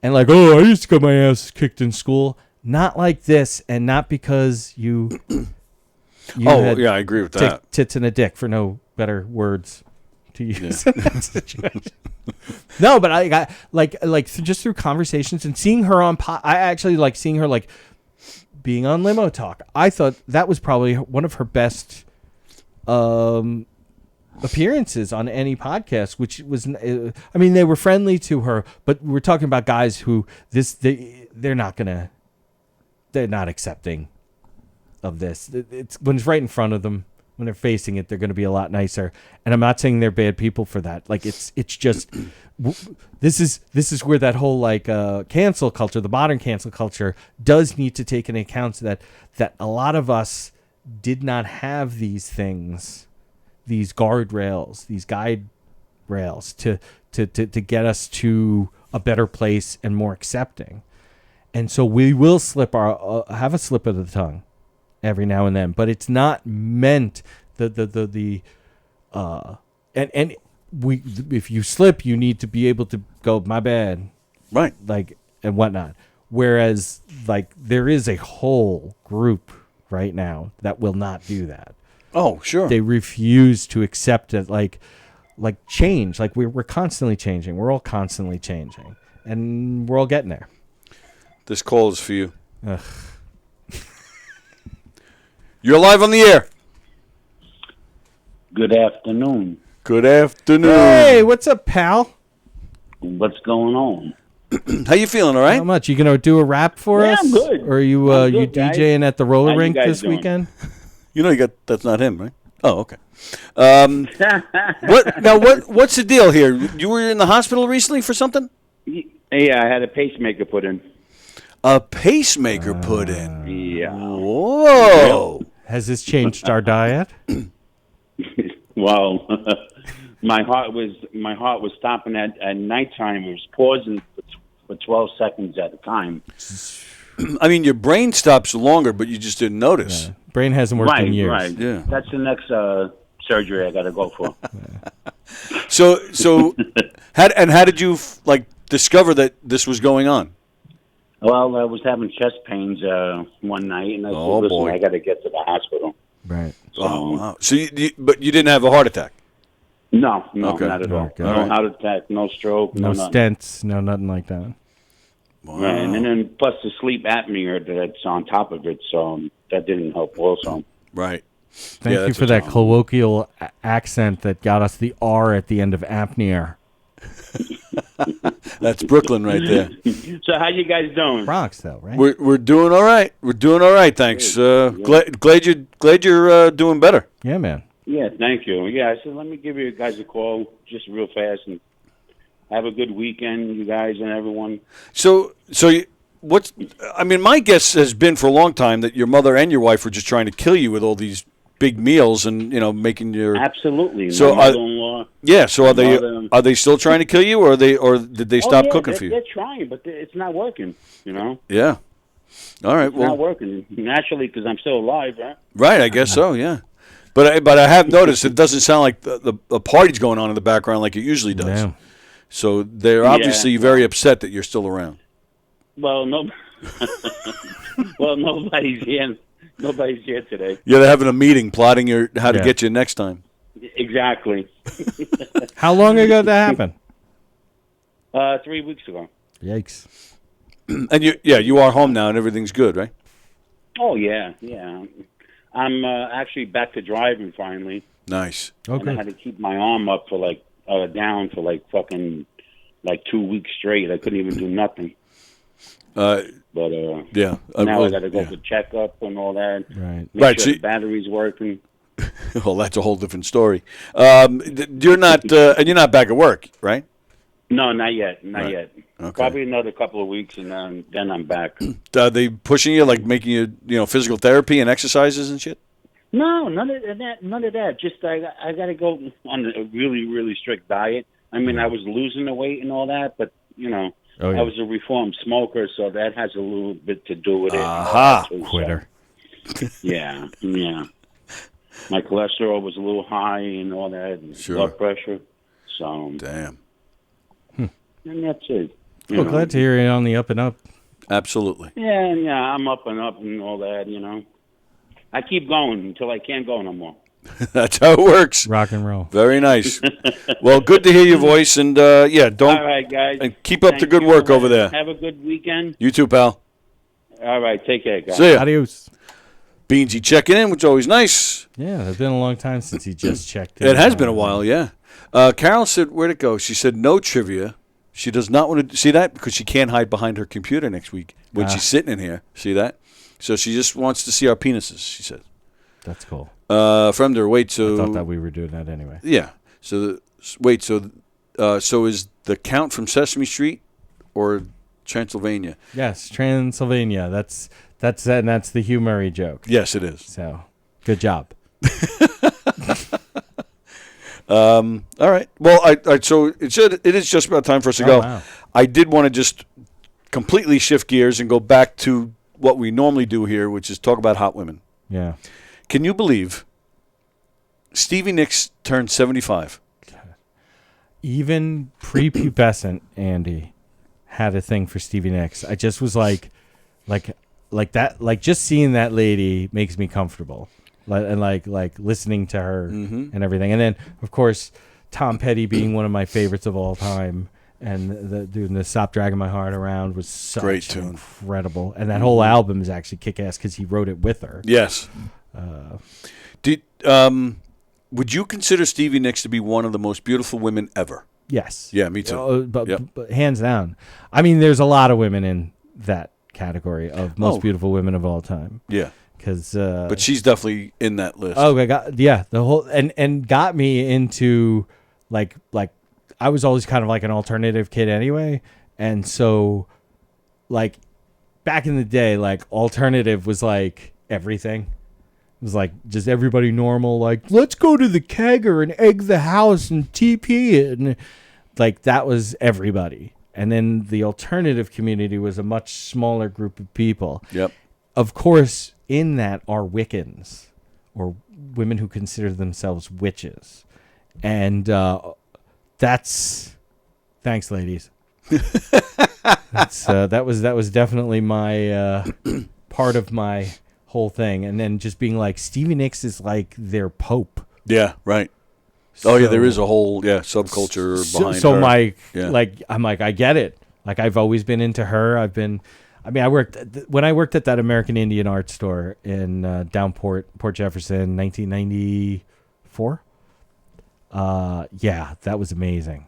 And like, oh, I used to get my ass kicked in school. Not like this, and not because you had I agree with that. tits and a dick, for no better words to use in that situation. No, but I got just through conversations and seeing her on I actually like seeing her like being on Limo Talk. I thought that was probably one of her best appearances on any podcast, which was, I mean, they were friendly to her, but we're talking about guys who they're not accepting of this. It's when it's right in front of them, when they're facing it, they're going to be a lot nicer. And I'm not saying they're bad people for that. Like it's just, this is where that whole like cancel culture, the modern cancel culture, does need to take into account that a lot of us did not have these things, these guardrails, these guide rails to get us to a better place and more accepting. And so we will have a slip of the tongue every now and then, but it's not meant if you slip, you need to be able to go, my bad. Right. Like, and whatnot. Whereas like there is a whole group right now that will not do that. Oh, sure. They refuse to accept it, like change. Like we're constantly changing. We're all constantly changing, and we're all getting there. This call is for you. Ugh. You're live on the air. Good afternoon. Good afternoon. Hey, what's up, pal? What's going on? How you feeling? All right. How much? You gonna do a rap for us? I'm good. Or are you I'm you good, guys. DJing at the roller How you rink guys this doing? weekend? You know, that's not him, right? Oh, okay. What's the deal here? You were in the hospital recently for something? Yeah, I had a pacemaker put in. A pacemaker put in. Yeah. Whoa. Has this changed our diet? Well, my heart was stopping at nighttime. It was pausing for 12 seconds at a time. I mean, your brain stops longer, but you just didn't notice. Yeah. Brain hasn't worked in years. Right. Yeah. That's the next surgery I got to go for. So, how did you discover that this was going on? Well, I was having chest pains one night, and I said, "Listen, boy. I got to get to the hospital." Right. So, Oh, wow. So, but you didn't have a heart attack? No, Okay. not at all. Okay. No heart attack, no stroke, No nothing. stents, no nothing like that. Wow. Right, and then plus the sleep apnea that's on top of it, so that didn't help also. Right. Thank you for that colloquial accent that got us the R at the end of apnea. That's Brooklyn right there. So how you guys doing? Bronx, though, right? We're doing all right. We're doing all right. Thanks. Glad you're doing better. Yeah, man. Yeah, thank you. Yeah, I said let me give you guys a call just real fast and have a good weekend, you guys and everyone. My guess has been for a long time that your mother and your wife were just trying to kill you with all these big meals and making your Absolutely. So my mother-in-law. Yeah, so are mother- they still trying to kill you, or did they stop cooking for you? They're trying, but it's not working. Yeah. All right. It's not working naturally because I'm still alive, right? Right. I guess so. Yeah. But I have noticed it doesn't sound like the party's going on in the background like it usually does. Yeah. So they're obviously very upset that you're still around. Well, nobody's here. Nobody's here today. Yeah, they're having a meeting plotting how to get you next time. Exactly. How long ago did that happen? 3 weeks ago. Yikes. And you are home now and everything's good, right? Oh, yeah. I'm actually back to driving finally. Nice. And I had to keep my arm up for down for fucking 2 weeks straight. I couldn't even do nothing. But yeah. Now I got to go for checkup and all that. Right. Make sure the battery's working. Well, that's a whole different story. You're not back at work, right? No, not yet. Not yet. Okay. Probably another couple of weeks, and then I'm back. Are they pushing you, like making you, physical therapy and exercises and shit? No, none of that. None of that. Just I got to go on a really, really strict diet. I mean, I was losing the weight and all that, but I was a reformed smoker, so that has a little bit to do with it. Aha, quitter. So, yeah. My cholesterol was a little high and all that, and blood pressure. So damn. And that's it. Well, glad to hear you're on the up and up. Absolutely. Yeah, I'm up and up and all that. I keep going until I can't go no more. That's how it works. Rock and roll. Very nice. Well, good to hear your voice, and don't. All right, guys. And keep up the good work over there. Have a good weekend. You too, pal. All right, take care, guys. See ya. Adios. Beansy checking in, which is always nice. Yeah, it's been a long time since he just checked in. It has been a while, yeah. Carol said, where'd it go? She said no trivia. She does not want to see that because she can't hide behind her computer next week when she's sitting in here. See that? So she just wants to see our penises, she said. That's cool. From there, wait, so... I thought that we were doing that anyway. Yeah. So, so is the Count from Sesame Street or Transylvania? Yes, Transylvania. That's the Hugh Murray joke. Yes, it is. So, good job. All right. Well, so it is just about time for us to go. Wow. I did want to just completely shift gears and go back to what we normally do here, which is talk about hot women. Yeah. Can you believe Stevie Nicks turned 75? Even prepubescent Andy had a thing for Stevie Nicks. I just was like that. Like just seeing that lady makes me comfortable. And like listening to her and everything. And then, of course, Tom Petty being one of my favorites of all time. And doing the Stop Dragging My Heart Around was such great tune. Incredible. And that whole album is actually kick-ass because he wrote it with her. Yes. Would you consider Stevie Nicks to be one of the most beautiful women ever? Yes. Yeah, me too. But hands down. I mean, there's a lot of women in that category of most beautiful women of all time. Yeah. But she's definitely in that list. Oh, the whole and got me into like I was always kind of like an alternative kid anyway, and so like back in the day, like alternative was like everything. It was like just everybody normal, like let's go to the kegger and egg the house and TP it, and like that was everybody. And then the alternative community was a much smaller group of people. Yep. Of course, in that are Wiccans, or women who consider themselves witches. And that's... Thanks, ladies. That was definitely my part of my whole thing. And then just being like, Stevie Nicks is like their pope. Yeah, right. There is a whole subculture behind her. So I'm like, I get it. Like, I've always been into her. I worked at that American Indian art store in Port Jefferson, 1994. Yeah, that was amazing.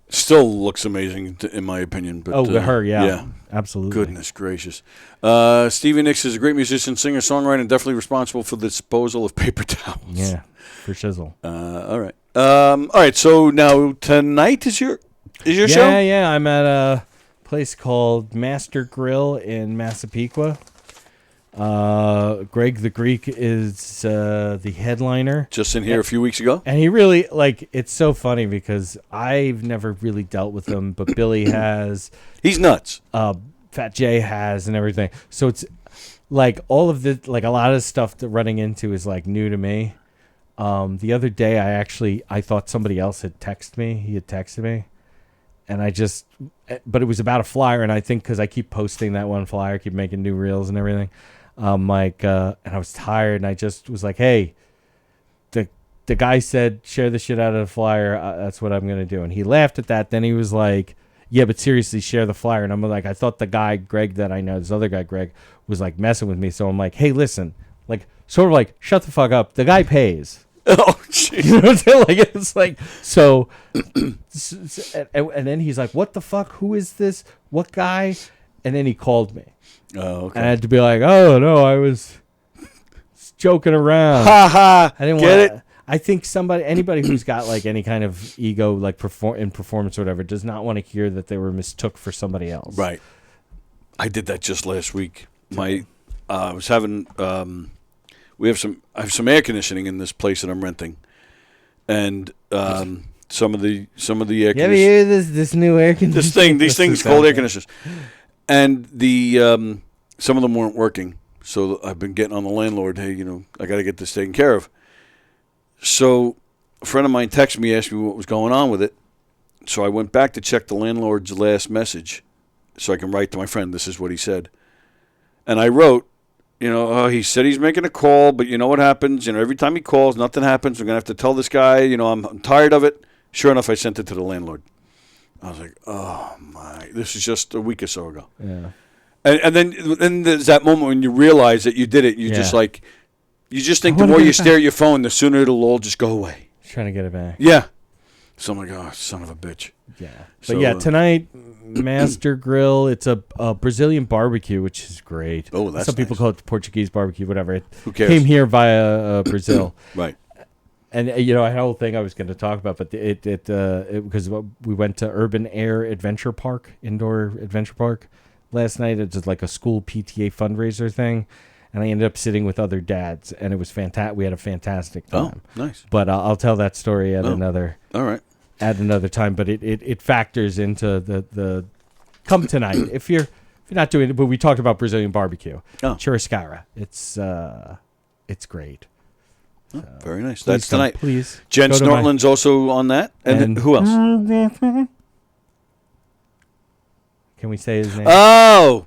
Still looks amazing, in my opinion. But, her, yeah, absolutely. Goodness gracious. Stevie Nicks is a great musician, singer, songwriter, and definitely responsible for the disposal of paper towels. Yeah, for shizzle. All right. All right. So now tonight is your show? Yeah. I'm at a place called Master Grill in Massapequa. Greg the Greek is the headliner. Just in here a few weeks ago. And he really, it's so funny because I've never really dealt with him, but Billy has. He's nuts. Fat Jay has and everything. So it's like all of the, a lot of stuff that running into is new to me. The other day I thought somebody else had texted me. He had texted me. And but it was about a flyer, and I think because I keep posting that one flyer, keep making new reels and everything, and I was tired, and I just was like, hey, the the guy said, share the shit out of the flyer. That's what I'm going to do. And he laughed at that. Then he was like, yeah, but seriously, share the flyer. And I'm like, I thought the guy, Greg, that I know, this other guy, Greg, was like messing with me. So I'm like, hey, listen, like, sort of like, shut the fuck up. The guy pays. Oh, jeez. You know what I'm saying? Like, it's like, so, and then he's like, what the fuck? Who is this? What guy? And then he called me. Oh, okay. And I had to be like, oh, no, I was joking around. Ha ha. I didn't Get want it? I think anybody who's got like any kind of ego, like in performance or whatever, does not want to hear that they were mistook for somebody else. Right. I did that just last week. I was having, I have some air conditioning in this place that I'm renting. And, some of the air conditioning. You ever hear this new air conditioner? These things called air conditioners. And some of them weren't working. So I've been getting on the landlord, hey, I got to get this taken care of. So a friend of mine texted me, asked me what was going on with it. So I went back to check the landlord's last message so I can write to my friend, this is what he said. And I wrote, he said he's making a call, but you know what happens? Every time he calls, nothing happens. I'm going to have to tell this guy, I'm tired of it. Sure enough, I sent it to the landlord. I was like, oh, my. This is just a week or so ago. Yeah. And then there's that moment when you realize that you did it. You're just like, you just think the more you stare at your phone, the sooner it'll all just go away. Trying to get it back. Yeah. So I'm like, oh, son of a bitch. Yeah. So, but yeah, tonight, Master Grill, it's a Brazilian barbecue, which is great. Oh, that's Some people call it Portuguese barbecue, whatever. Who cares? Came here via Brazil. Right. And, I had a whole thing I was going to talk about, but it because we went to Urban Air Adventure Park, indoor adventure park last night. It's just like a school PTA fundraiser thing. And I ended up sitting with other dads, and it was fantastic. We had a fantastic time. Oh, nice. But I'll tell that story at All right. At another time. But it factors into the come tonight if you're not doing it. But we talked about Brazilian barbecue, churrascara. It's great. Oh, very nice. That's tonight. Please. Jen Snortland's also on that, and who else? Can we say his name? Oh.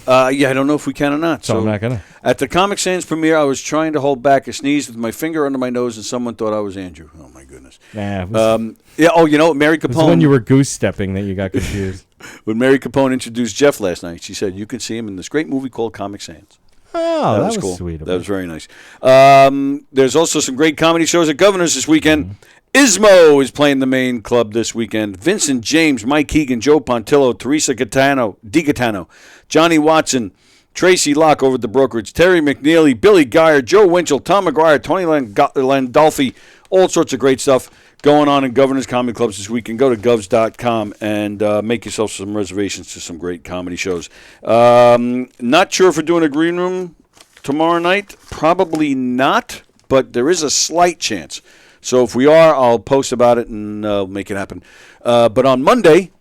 Yeah, I don't know if we can or not. So I'm not going to. At the Comic Sans premiere, I was trying to hold back a sneeze with my finger under my nose, and someone thought I was Andrew. Oh, my goodness. Nah, Mary Capone. It was when you were goose stepping that you got confused. When Mary Capone introduced Jeff last night, she said, you can see him in this great movie called Comic Sans. Oh, that was cool. Sweet. That was very nice. There's also some great comedy shows at Governor's this weekend. Mm-hmm. Ismo is playing the main club this weekend. Vincent James, Mike Keegan, Joe Pontillo, Teresa DiGaetano, Johnny Watson, Tracy Locke over at the brokerage, Terry McNeely, Billy Geyer, Joe Winchell, Tom McGuire, Tony Landolfi, all sorts of great stuff going on in Governor's Comedy Clubs this weekend. Go to govs.com and make yourself some reservations to some great comedy shows. Not sure if we're doing a green room tomorrow night. Probably not, but there is a slight chance. So if we are, I'll post about it and make it happen. But on Monday,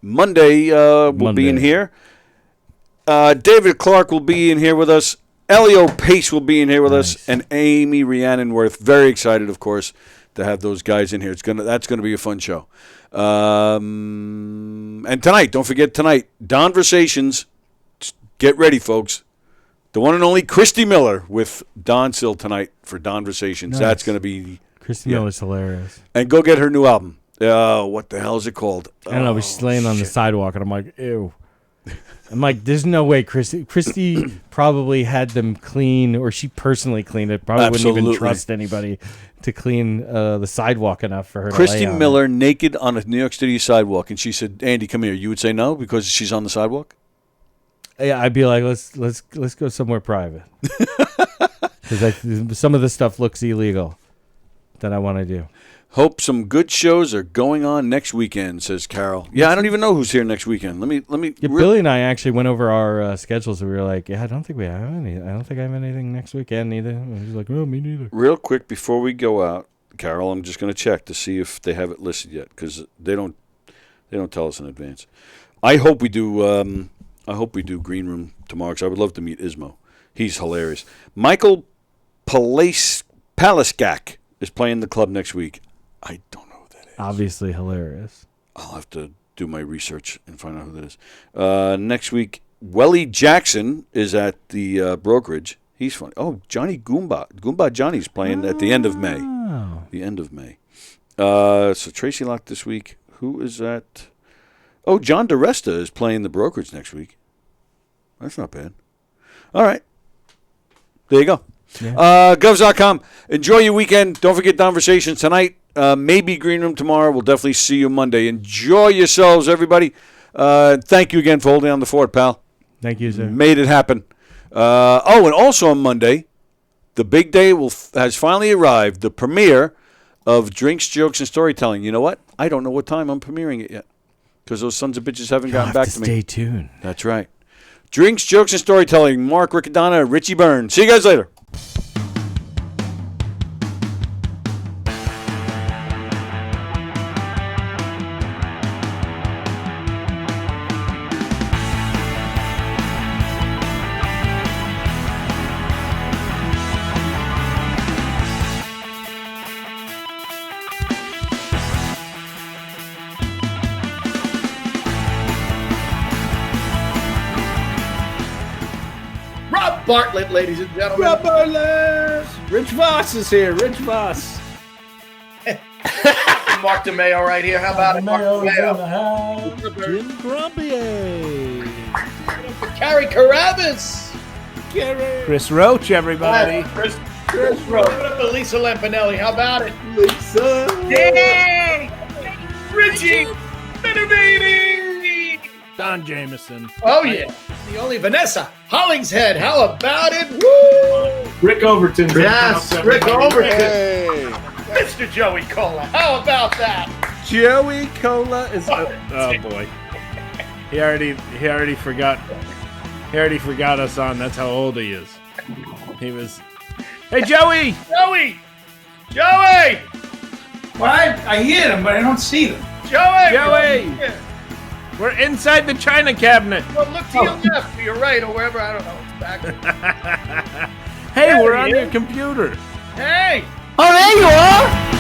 we'll be in here. David Clark will be in here with us. Elio Pace will be in here with us, and Amy Rhiannon Worth. Very excited, of course, to have those guys in here. That's gonna be a fun show. And tonight, don't forget tonight, Donversations. Get ready, folks. The one and only Christy Miller with Don Sill tonight for Donversations. Nice. That's gonna be. Christy Miller's hilarious. And go get her new album. What the hell is it called? I don't know, but she's laying on the sidewalk, and I'm like, ew. I'm like, there's no way Christy probably had them clean, or she personally cleaned it. Probably wouldn't even trust anybody to clean the sidewalk enough for her Christy to lay on Miller it. naked on a New York City sidewalk, and she said, Andy, come here. You would say no because she's on the sidewalk? Yeah, I'd be like, let's go somewhere private. Because some of the stuff looks illegal that I want to do. Hope some good shows are going on next weekend, says Carol. Yeah, I don't even know who's here next weekend. Let me. Yeah, Billy and I actually went over our schedules, and we were like, "Yeah, I don't think I have anything next weekend either." And he's like, "Oh, me neither." Real quick before we go out, Carol, I'm just going to check to see if they have it listed yet because they don't tell us in advance. I hope we do. I hope we do Green Room tomorrow because I would love to meet Ismo. He's hilarious. Michael Palaskak is playing the club next week. I don't know who that is. Obviously hilarious. I'll have to do my research and find out who that is. Next week, Welly Jackson is at the brokerage. He's funny. Oh, Johnny Goomba. Goomba Johnny's playing at the end of May. Wow. The end of May. So Tracy Lock this week. Who is that? Oh, John DeResta is playing the Brokers next week. That's not bad. All right. There you go. Yeah. Govs.com. Enjoy your weekend. Don't forget Conversations tonight. Maybe Green Room tomorrow. We'll definitely see you Monday. Enjoy yourselves, everybody. Thank you again for holding on the fort, pal. Thank you, sir. Made it happen. And also on Monday, the big day has finally arrived. The premiere of Drinks, Jokes, and Storytelling. You know what? I don't know what time I'm premiering it yet because those sons of bitches haven't gotten back to me. Stay tuned. That's right. Drinks, Jokes, and Storytelling. Mark Riccadonna, Richie Byrne. See you guys later. Bartlett, ladies and gentlemen. Rob Bartlett. Rich Voss is here. Rich Voss. Mark DeMeo right here. How about it, Mark DeMeo? Jim Grumpier. Carrie Carabas. Chris Roach, everybody. Chris Roach. Lisa Lampanelli. How about it? Lisa. Yay! Richie Benavides. Don Jameson. Oh, yeah. The only Vanessa Hollingshead. How about it? Woo! Rick Overton. Yes, Rick Overton. Hey. Mr. Joey Cola. How about that? Joey Cola is. Oh boy. He already forgot. He already forgot us on. That's how old he is. He was. Hey, Joey. Joey. Well, I hear them, but I don't see them. Joey. We're inside the china cabinet. Well, look to your left, to your right, or wherever. I don't know. It's back. Hey, we're on your computer. Hey. Oh, there you are.